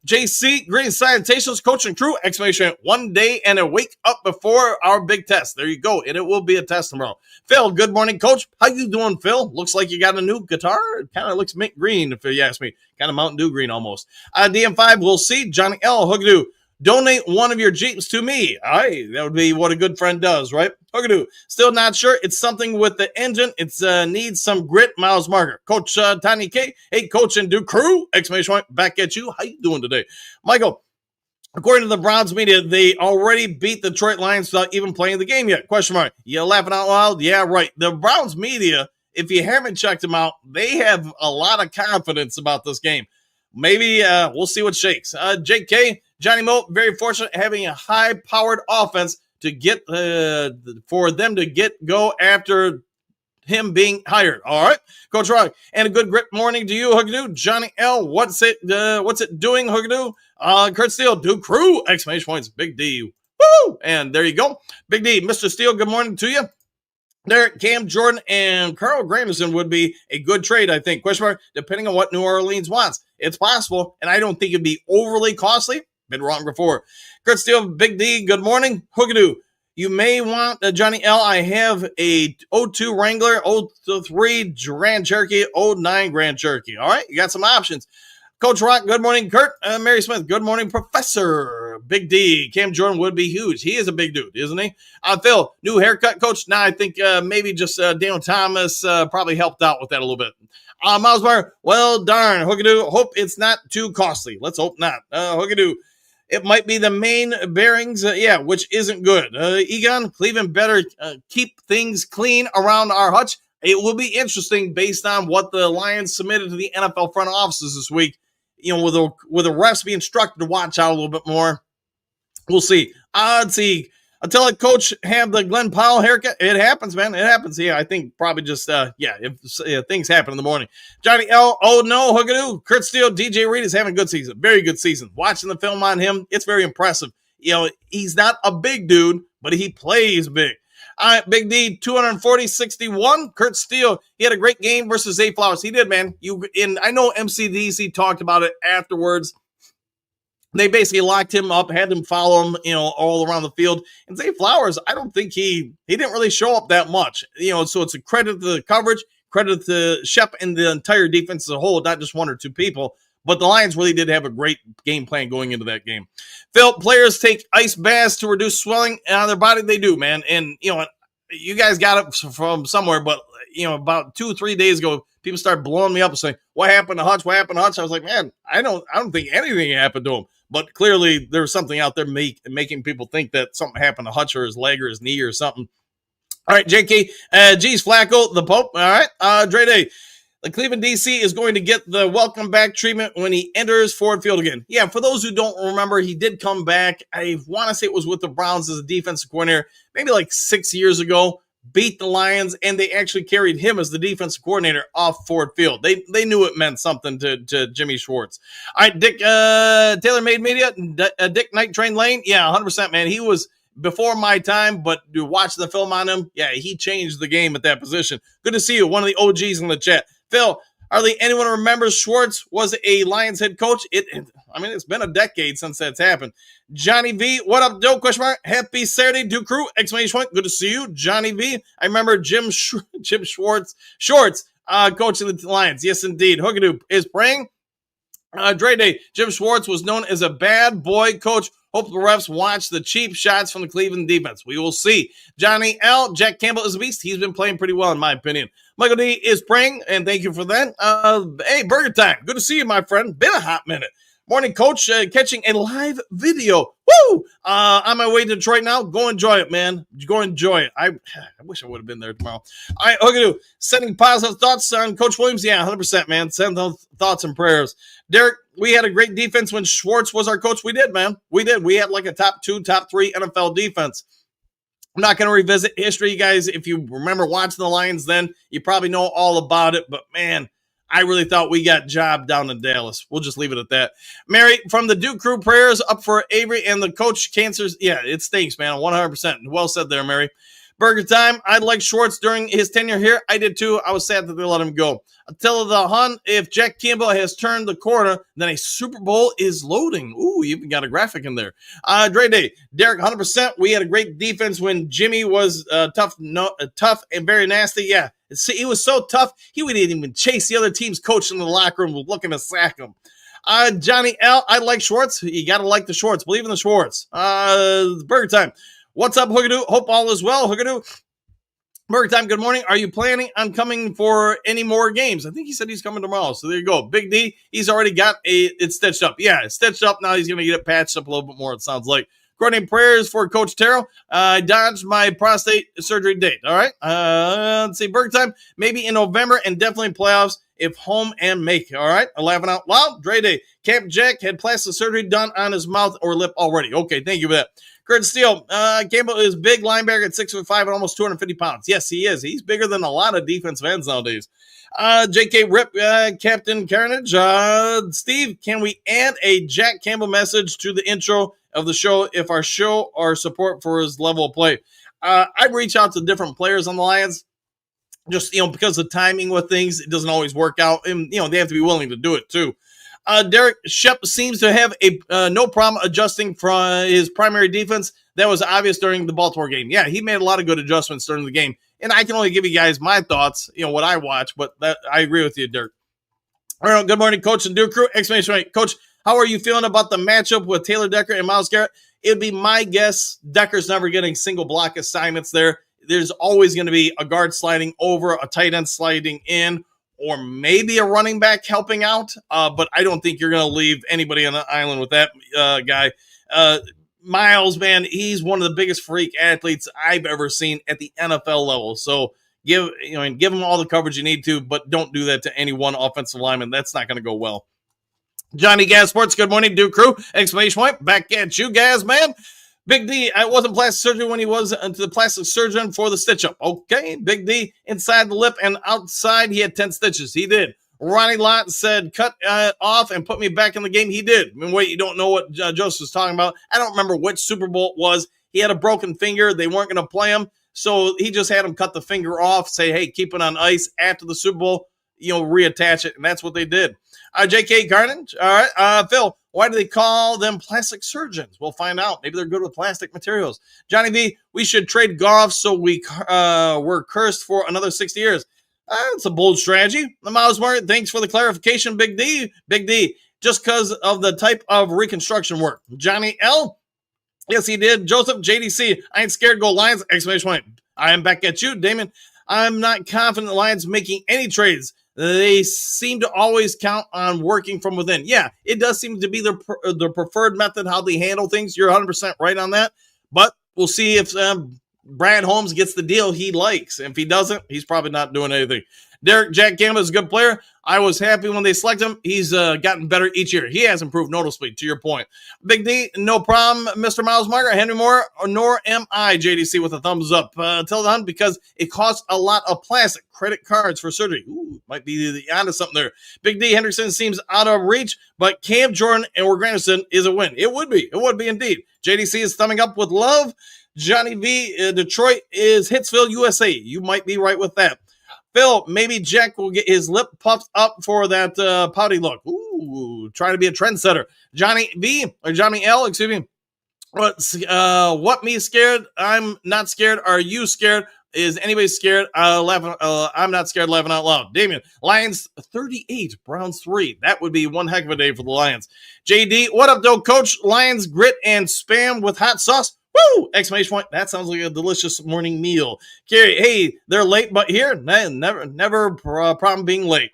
JC, great salutations, coach and crew, exclamation, one day and a wake up before our big test. There you go, and it will be a test tomorrow. Phil, good morning, coach. How you doing, Phil? Looks like you got a new guitar. It kind of looks mint green, if you ask me. Kind of Mountain Dew green almost. DM5, we'll see. Johnny L, Hookadoo, donate one of your Jeeps to me. All right, that would be what a good friend does, right? Hookadoo, still not sure. It's something with the engine. It's needs some grit. Miles Margaret, Coach Tiny K. Hey, Coach and Duke Crew! Exclamation point. Back at you. How you doing today, Michael? According to the Browns media, they already beat the Detroit Lions without even playing the game yet. Question mark. You laughing out loud? Yeah, right. The Browns media, if you haven't checked them out, they have a lot of confidence about this game. Maybe we'll see what shakes. JK, Johnny Mo, very fortunate having a high-powered offense to get for them to go after him being hired. All right, Coach Rock, and a good grit morning to you, Hookadoo. Johnny L, what's it doing, Hookadoo? Kurt Steele, Duke Crew! Exclamation points, Big D. Woo! And there you go, Big D, Mr. Steele. Good morning to you. Derek, Cam Jordan, and Carl Granderson would be a good trade, I think. Question mark, depending on what New Orleans wants. It's possible, and I don't think it'd be overly costly. Been wrong before. Kurt Steele, Big D, good morning. Hookadoo. You may want Johnny L. I have a 02 Wrangler, 03 Grand Cherokee, 09 Grand Cherokee. All right, you got some options. Coach Rock, good morning. Kurt, Mary Smith, good morning. Professor, Big D, Cam Jordan would be huge. He is a big dude, isn't he? Phil, new haircut, Coach. Nah, I think maybe just Daniel Thomas probably helped out with that a little bit. Miles Meyer, well, darn, Hookadoo, hope it's not too costly. Let's hope not. Hookadoo, it might be the main bearings, which isn't good. Egon, Cleveland better keep things clean around our hutch. It will be interesting based on what the Lions submitted to the NFL front offices this week. You know, with the refs being instructed to watch out a little bit more. We'll see. Let's see. Until a coach have the Glenn Powell haircut, it happens, man. It happens. Yeah, I think probably just, if things happen in the morning. Johnny L. Oh, no, Hookadoo. Kurt Steele, DJ Reed is having a good season. Very good season. Watching the film on him, it's very impressive. You know, he's not a big dude, but he plays big. All right, Big D, 240-61. Kurt Steele, he had a great game versus Zay Flowers. He did, man. I know MCDC talked about it afterwards. They basically locked him up, had him follow him, all around the field. And Zay Flowers, I don't think he didn't really show up that much. So it's a credit to the coverage, credit to Shep and the entire defense as a whole, not just one or two people. But the Lions really did have a great game plan going into that game. Phil, players take ice baths to reduce swelling on their body. They do, man. And, you guys got it from somewhere, but, about 2 or 3 days ago, people started blowing me up and saying, what happened to Hutch? What happened to Hutch? I was like, man, I don't think anything happened to him. But clearly there was something out there making people think that something happened to Hutch or his leg or his knee or something. All right, JK, geez, Flacco, the Pope. All right, Dre Day. The Cleveland DC is going to get the welcome back treatment when he enters Ford Field again. Yeah, for those who don't remember, he did come back. I want to say it was with the Browns as a defensive coordinator, maybe like 6 years ago, beat the Lions, and they actually carried him as the defensive coordinator off Ford Field. They knew it meant something to Jimmy Schwartz. All right, Dick, TaylorMade Media, Dick Night Train Lane. Yeah, 100%, man. He was before my time, but to watch the film on him, yeah, he changed the game at that position. Good to see you, one of the OGs in the chat. Phil, hardly anyone remembers Schwartz was a Lions head coach. It's been a decade since that's happened. Johnny V, what up, Joe? Question mark. Happy Saturday, Duke Crew! Exclamation point. Good to see you, Johnny V. I remember Jim Schwartz, coaching the Lions. Yes, indeed. Hookadoo is praying. Dre Day, Jim Schwartz was known as a bad boy coach. Hope the refs watch the cheap shots from the Cleveland defense. We will see. Johnny L. Jack Campbell is a beast. He's been playing pretty well, in my opinion. Michael D. is praying, and thank you for that. Hey, Burger Time. Good to see you, my friend. Been a hot minute. Morning, Coach. Catching a live video. Woo! On my way to Detroit now. Go enjoy it, man. Go enjoy it. I wish I would have been there tomorrow. All right, Hookadoo. Sending positive thoughts on Coach Williams. Yeah, 100%, man. Send those thoughts and prayers. Derek, we had a great defense when Schwartz was our coach. We did, man. We did. We had like a top 2, top 3 NFL defense. I'm not going to revisit history, you guys. If you remember watching the Lions then, you probably know all about it. But, man, I really thought we got job down in Dallas. We'll just leave it at that. Mary, from the Duke Crew, prayers up for Avery and the coach cancers. Yeah, it stinks, man. 100%. Well said there, Mary. Burger Time, I liked Schwartz during his tenure here. I did too. I was sad that they let him go. Until the Hun, if Jack Campbell has turned the corner, then a Super Bowl is loading. Ooh, you even got a graphic in there. Dre Day, Derek, 100%. We had a great defense when Jimmy was tough and very nasty. Yeah, he was so tough, he wouldn't even chase the other team's coach in the locker room looking to sack him. Johnny L, I like Schwartz. You got to like the Schwartz. Believe in the Schwartz. Burger Time. What's up, Hookadoo? Hope all is well, Hookadoo. Burger Time, good morning. Are you planning on coming for any more games? I think he said he's coming tomorrow, so there you go. Big D, he's already got it stitched up. Yeah, it's stitched up. Now he's going to get it patched up a little bit more, it sounds like. Coordinating prayers for Coach Terrell. I dodged my prostate surgery date, all right? Let's see, Burger Time, maybe in November and definitely in playoffs if home and make, all right? I'm laughing out loud. Dre Day, Camp Jack had plastic surgery done on his mouth or lip already. Okay, thank you for that. Kurt Steele, Campbell is big linebacker at 6'5" and almost 250 pounds. Yes, he is. He's bigger than a lot of defensive ends nowadays. JK Rip, Captain Carnage. Steve, can we add a Jack Campbell message to the intro of the show if our show or support for his level of play? I reach out to different players on the Lions. Just, because of timing with things, it doesn't always work out. And, they have to be willing to do it too. Derek Shep seems to have no problem adjusting from his primary defense. That was obvious during the Baltimore game. Yeah, he made a lot of good adjustments during the game. And I can only give you guys my thoughts, what I watch, but I agree with you, Derek. All right, good morning, Coach and Duke Crew. Exclamation point. Coach, how are you feeling about the matchup with Taylor Decker and Myles Garrett? It'd be my guess Decker's never getting single block assignments there. There's always going to be a guard sliding over, a tight end sliding in, or maybe a running back helping out. But I don't think you're going to leave anybody on the island with that guy. Myles, man, he's one of the biggest freak athletes I've ever seen at the NFL level. So give him all the coverage you need to, but don't do that to any one offensive lineman. That's not going to go well. Johnny Gas Sports, good morning, Duke Crew. Exclamation point. Back at you guys, man. Big D, I wasn't plastic surgery when he was to the plastic surgeon for the stitch-up. Okay, Big D, inside the lip and outside, he had 10 stitches. He did. Ronnie Lott said, cut off and put me back in the game. He did. I mean, wait, you don't know what Joseph was talking about. I don't remember which Super Bowl it was. He had a broken finger. They weren't going to play him. So he just had him cut the finger off, say, hey, keep it on ice after the Super Bowl, reattach it. And that's what they did. J.K. Carnage. All right. Phil, why do they call them plastic surgeons? We'll find out. Maybe they're good with plastic materials. Johnny V, we should trade Goff so we're cursed for another 60 years. That's a bold strategy. The Miles Martin, thanks for the clarification, Big D. Big D, just because of the type of reconstruction work. Johnny L, yes, he did. Joseph, JDC, I ain't scared. Go Lions! Exclamation point. I am back at you, Damon. I'm not confident the Lions making any trades. They seem to always count on working from within. Yeah, it does seem to be their preferred method, how they handle things. You're 100% right on that. But we'll see if Brad Holmes gets the deal he likes. If he doesn't, he's probably not doing anything. Derek Jack Campbell is a good player. I was happy when they select him. He's gotten better each year. He has improved noticeably, to your point. Big D, no problem, Mr. Miles Margaret, Henry Moore, nor am I, JDC, with a thumbs up. Tell them because it costs a lot of plastic. Credit cards for surgery. Ooh, might be onto something there. Big D, Henderson seems out of reach, but Cam Jordan and Granderson is a win. It would be. It would be indeed. JDC is thumbing up with love. Johnny V, Detroit is Hitsville, USA. You might be right with that. Phil, maybe Jack will get his lip puffed up for that pouty look. Ooh, trying to be a trendsetter. Johnny V, or Johnny L, excuse me. What me scared? I'm not scared. Are you scared? Is anybody scared? I'm not scared, laughing out loud. Damien, Lions 38, Browns 3. That would be one heck of a day for the Lions. JD, what up, though, Coach? Lions grit and spam with hot sauce. Woo! Exclamation point. That sounds like a delicious morning meal. Gary, hey, they're late, but here, never problem being late.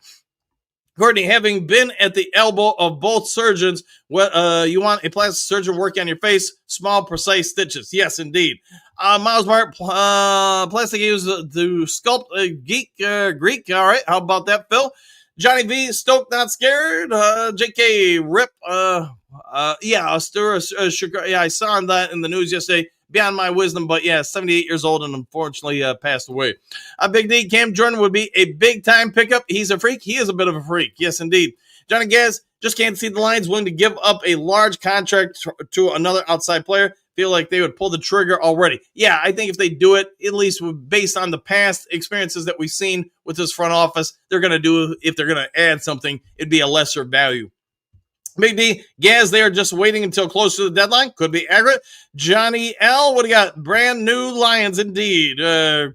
Courtney, having been at the elbow of both surgeons, you want a plastic surgeon working on your face, small, precise stitches. Yes, indeed. Miles Mart, plastic used to sculpt a Greek. All right, how about that, Phil? Johnny V, stoked, not scared. JK, rip. Yeah, sugar. Yeah, I saw that in the news yesterday. Beyond my wisdom, but yeah, 78 years old and unfortunately passed away. Big D, Cam Jordan would be a big-time pickup. He's a freak. He is a bit of a freak. Yes, indeed. Johnny Gaz, just can't see the Lions willing to give up a large contract to another outside player. Feel like they would pull the trigger already. Yeah, I think if they do it, at least based on the past experiences that we've seen with this front office, they're going to do, if they're going to add something, it'd be a lesser value. Big D, Gaz, they are just waiting until close to the deadline. Could be accurate. Johnny L, what do you got? Brand new Lions, indeed.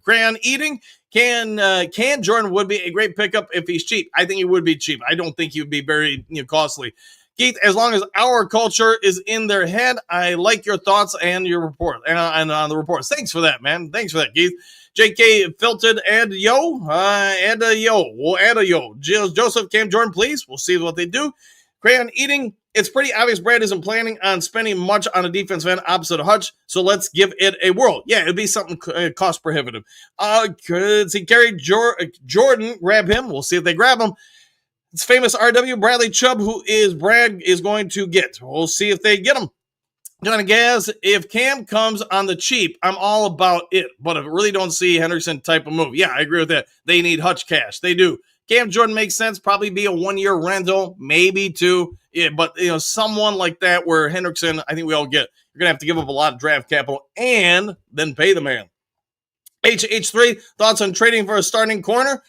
Crayon eating. Can Jordan would be a great pickup if he's cheap. I think he would be cheap. I don't think he would be very costly. Keith, as long as our culture is in their head, I like your thoughts and your report and on the reports. Thanks for that, man. Thanks for that, Keith. JK Filted, add yo. We'll add a yo. Joseph, Cam Jordan, please. We'll see what they do. Crayon eating, it's pretty obvious Brad isn't planning on spending much on a defensive end opposite of Hutch, so let's give it a whirl. Yeah, it'd be something cost prohibitive. Could see Gary Jordan grab him? We'll see if they grab him. It's famous RW Bradley Chubb, who is Brad is going to get. We'll see if they get him. Johnny Gaz, if Cam comes on the cheap, I'm all about it, but I really don't see Henderson type of move. Yeah, I agree with that. They need Hutch cash. They do. Cam Jordan makes sense. Probably be a 1-year rental, maybe 2. Yeah, but someone like that where Hendrickson, I think we all get. You're gonna have to give up a lot of draft capital and then pay the man. HH3, thoughts on trading for a starting corner?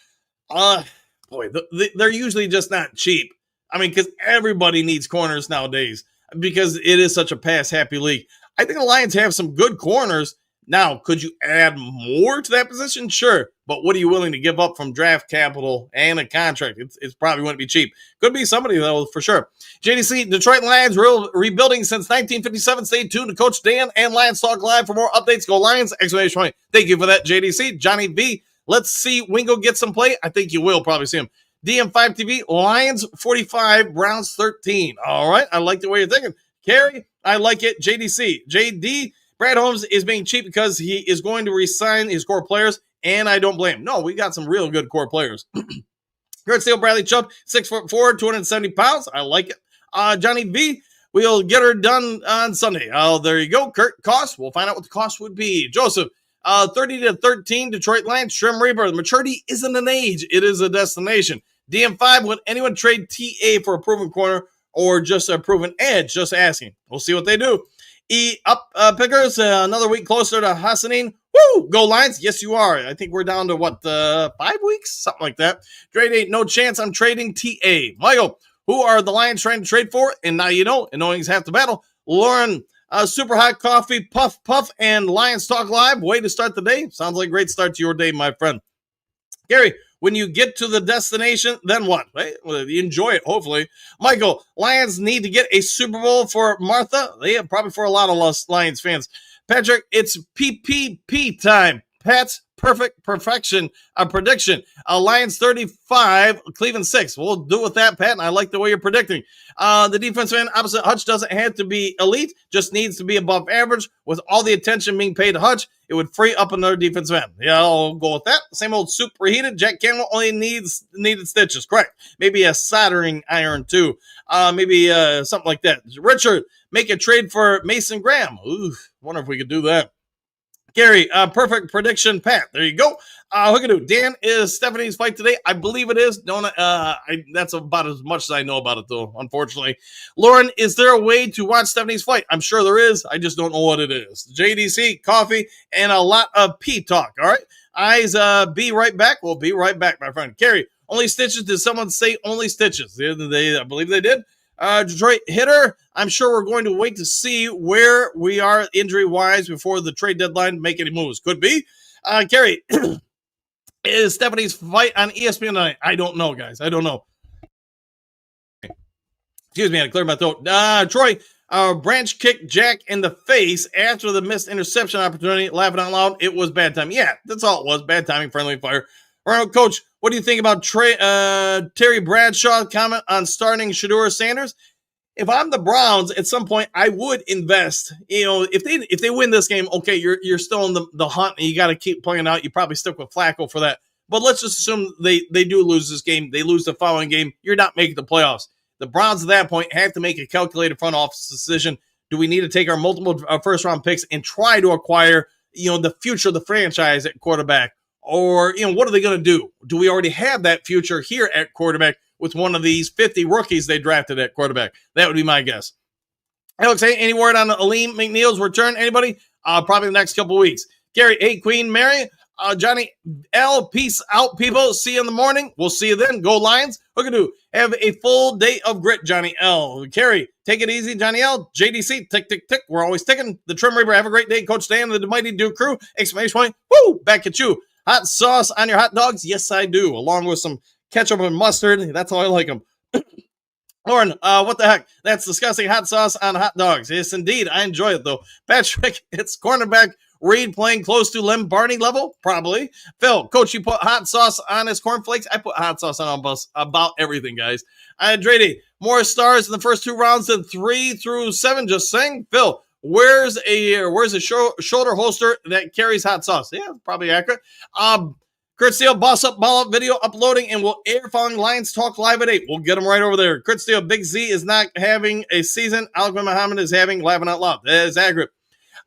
Boy, they're usually just not cheap. I mean, because everybody needs corners nowadays because it is such a pass-happy league. I think the Lions have some good corners. Now, could you add more to that position? Sure. But what are you willing to give up from draft capital and a contract? It's probably wouldn't be cheap. Could be somebody, though, for sure. JDC, Detroit Lions rebuilding since 1957. Stay tuned to Coach Dan and Lions Talk Live for more updates. Go Lions! Exclamation point. Thank you for that, JDC. Johnny V, let's see Wingo get some play. I think you will probably see him. DM5 TV, Lions 45, Browns 13. All right. I like the way you're thinking. Carrie, I like it. JDC, JD, Brad Holmes is being cheap because he is going to resign his core players, and I don't blame him. No, we got some real good core players. Kurt Steele, Bradley Chubb, 6'4", 270 pounds. I like it. Johnny V, we'll get her done on Sunday. Oh, there you go. Kurt, cost. We'll find out what the cost would be. Joseph, 30-13, Detroit Lions, Shrim Reaper. Maturity isn't an age. It is a destination. DM5, would anyone trade TA for a proven corner or just a proven edge? Just asking. We'll see what they do. Pickers, another week closer to Hassanin. Woo! Go Lions. Yes, you are. I think we're down to, 5 weeks? Something like that. Trade 8, no chance I'm trading TA. Michael, who are the Lions trying to trade for? And now you know, and knowing is half the battle. Lauren, super hot coffee, puff, and Lions Talk Live. Way to start the day. Sounds like a great start to your day, my friend. Gary, when you get to the destination, then what? Right? Well, you enjoy it, hopefully. Michael, Lions need to get a Super Bowl for Martha. Yeah, probably for a lot of Lions fans. Patrick, it's PPP time. Pat's perfection prediction. Lions 35, Cleveland 6. We'll do with that, Pat, and I like the way you're predicting. The defensive end opposite Hutch doesn't have to be elite, just needs to be above average. With all the attention being paid to Hutch, it would free up another defensive end. Yeah, I'll go with that. Same old soup reheated. Jack Campbell only needed stitches. Correct. Maybe a soldering iron, too. Maybe something like that. Richard, make a trade for Mason Graham. Ooh, wonder if we could do that. Gary, perfect prediction, Pat. There you go. Hookadoo. Dan, is Stephanie's fight today? I believe it is. That's about as much as I know about it, though, unfortunately. Lauren, is there a way to watch Stephanie's fight? I'm sure there is. I just don't know what it is. JDC, coffee, and a lot of P talk. All right. Eyes, be right back. We'll be right back, my friend. Carrie, only stitches. Did someone say only stitches? I believe they did. Detroit hitter, I'm sure we're going to wait to see where we are injury-wise before the trade deadline make any moves. Could be. Kerry, is Stephanie's fight on ESPN tonight? I don't know, guys. I don't know. Excuse me, I had to clear my throat. Troy, branch kicked Jack in the face after the missed interception opportunity. Laughing out loud, it was bad timing. Yeah, that's all it was. Bad timing, friendly fire. Coach, what do you think about Terry Bradshaw comment on starting Shedeur Sanders? If I'm the Browns, at some point I would invest. You know, if they win this game, okay, you're still in the hunt and you got to keep playing out. You probably stick with Flacco for that. But let's just assume they do lose this game. They lose the following game. You're not making the playoffs. The Browns at that point have to make a calculated front office decision. Do we need to take our multiple first round picks and try to acquire, the future of the franchise at quarterback? Or, what are they going to do? Do we already have that future here at quarterback with one of these 50 rookies they drafted at quarterback? That would be my guess. Alex, hey, any word on Aleem McNeil's return? Anybody? Probably the next couple of weeks. Gary, hey, Queen Mary. Johnny L, peace out, people. See you in the morning. We'll see you then. Go Lions. Hookadoo. Have a full day of grit, Johnny L. Carrie, take it easy, Johnny L. JDC, tick, tick, tick. We're always ticking. The Trim Reaper, have a great day. Coach Dan, the Mighty Duke crew. Exclamation point. Woo! Back at you. Hot sauce on your hot dogs? Yes, I do. Along with some ketchup and mustard. That's how I like them. Lauren, what the heck? That's disgusting. Hot sauce on hot dogs. Yes, indeed. I enjoy it, though. Patrick, it's cornerback Reed playing close to Lem Barney level? Probably. Phil, Coach, you put hot sauce on his cornflakes? I put hot sauce on almost about everything, guys. Andrade, more stars in the first 2 rounds than 3 through 7. Just saying. Phil, where's a shoulder holster that carries hot sauce? Yeah, probably accurate. Kurt Steele, boss up, ball up video uploading, and we'll air following Lions Talk Live at 8. We'll get them right over there. Kurt Steele, Big Z is not having a season. Alvin Muhammad is having, laughing out loud. That is accurate.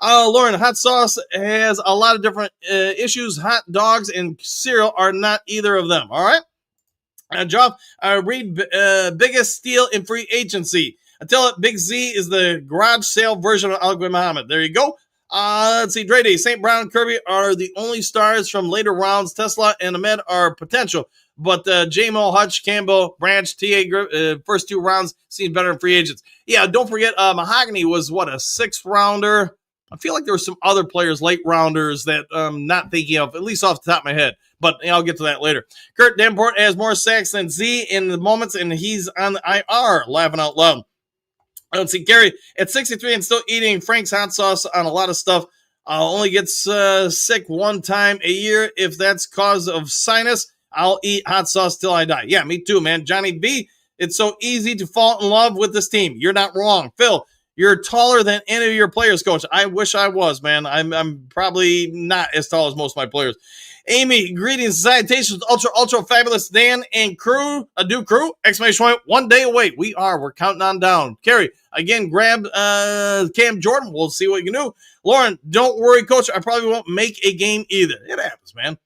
Lauren, hot sauce has a lot of different issues. Hot dogs and cereal are not either of them. All right. Joff, read biggest steal in free agency. I tell it, Big Z is the garage sale version of Alvin Muhammad. There you go. Let's see. Dre Day, St. Brown, and Kirby are the only stars from later rounds. Tesla and Ahmed are potential. But J-Mo, Hutch, Campbell, Branch, T.A. First 2 rounds seem better than free agents. Yeah, don't forget, Mahogany was, a 6th rounder? I feel like there were some other players, late rounders, that I'm not thinking of, at least off the top of my head. But I'll get to that later. Kurt Davenport has more sacks than Z in the moments, and he's on the IR, laughing out loud. Let's see, Gary, at 63 and still eating Frank's hot sauce on a lot of stuff. Only gets sick 1 time a year. If that's cause of sinus, I'll eat hot sauce till I die. Yeah, me too, man. Johnny B, it's so easy to fall in love with this team. You're not wrong. Phil, you're taller than any of your players, coach. I wish I was, man. I'm probably not as tall as most of my players. Amy, greetings, salutations, ultra fabulous Dan and crew, Duke crew, exclamation point, 1 day away. We're counting on down. Carrie, again, grab Cam Jordan. We'll see what you can do. Lauren, don't worry, coach. I probably won't make a game either. It happens, man.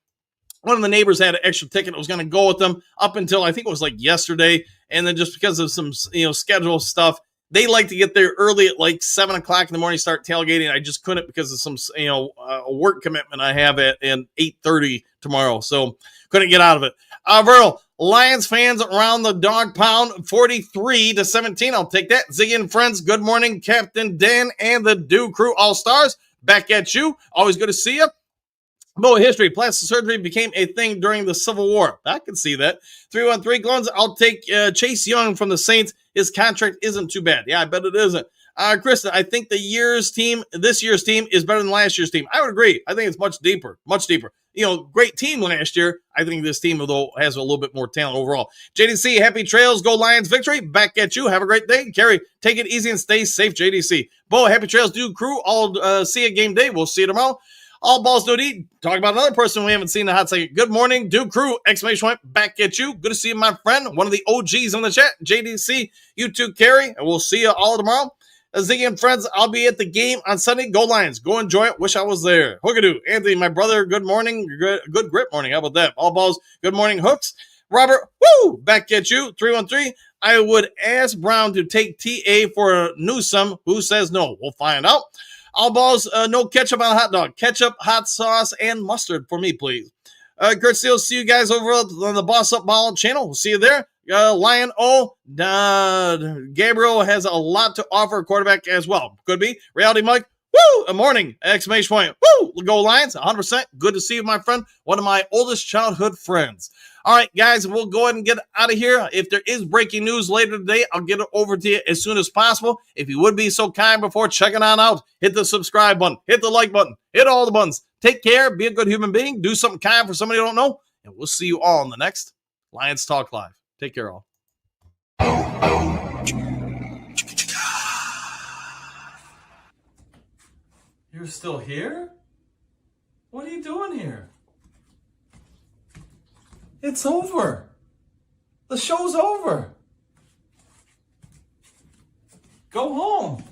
One of the neighbors had an extra ticket. I was going to go with them up until I think it was like yesterday. And then just because of some, schedule stuff, they like to get there early at like 7 o'clock in the morning, start tailgating. I just couldn't because of some, a work commitment I have at 8:30 tomorrow. So couldn't get out of it. Virgil, Lions fans around the dog pound, 43-17. I'll take that. Ziggy and friends, good morning. Captain Dan and the Dew Crew All-Stars. Back at you. Always good to see you. Mo history, plastic surgery became a thing during the Civil War. I can see that. 313 Clones, I'll take Chase Young from the Saints. His contract isn't too bad. Yeah, I bet it isn't. Krista, I think this year's team is better than last year's team. I would agree. I think it's much deeper. Great team last year. I think this team, though, has a little bit more talent overall. JDC, happy trails. Go Lions victory. Back at you. Have a great day. Kerry, take it easy and stay safe, JDC. Bo, happy trails. Dude crew. All see you game day. We'll see you tomorrow. All balls no need. Talk about another person we haven't seen in a hot second. Good morning, Duke crew. Exclamation point. Back at you. Good to see you, my friend. One of the OGs on the chat. JDC, you too, Kerry. And we'll see you all tomorrow. Ziggy and friends, I'll be at the game on Sunday. Go Lions. Go enjoy it. Wish I was there. Hookadoo. Anthony, my brother, good morning. Good grip morning. How about that? All balls, good morning, Hooks. Robert, woo! Back at you. 313. I would ask Brown to take TA for Newsome. Who says no? We'll find out. All balls, no ketchup on a hot dog. Ketchup, hot sauce, and mustard for me, please. Kurt Steele, see you guys over on the Boss Up Ball channel. We'll see you there. Lion O, Gabriel has a lot to offer quarterback as well. Could be. Reality Mike, woo! A morning! Exclamation point. Woo! Go Lions, 100%. Good to see you, my friend. One of my oldest childhood friends. All right, guys, we'll go ahead and get out of here. If there is breaking news later today, I'll get it over to you as soon as possible. If you would be so kind before checking on out, hit the subscribe button, hit the like button, hit all the buttons. Take care, be a good human being, do something kind for somebody you don't know, and we'll see you all in the next Lions Talk Live. Take care, all. You're still here? What are you doing here? It's over. The show's over. Go home.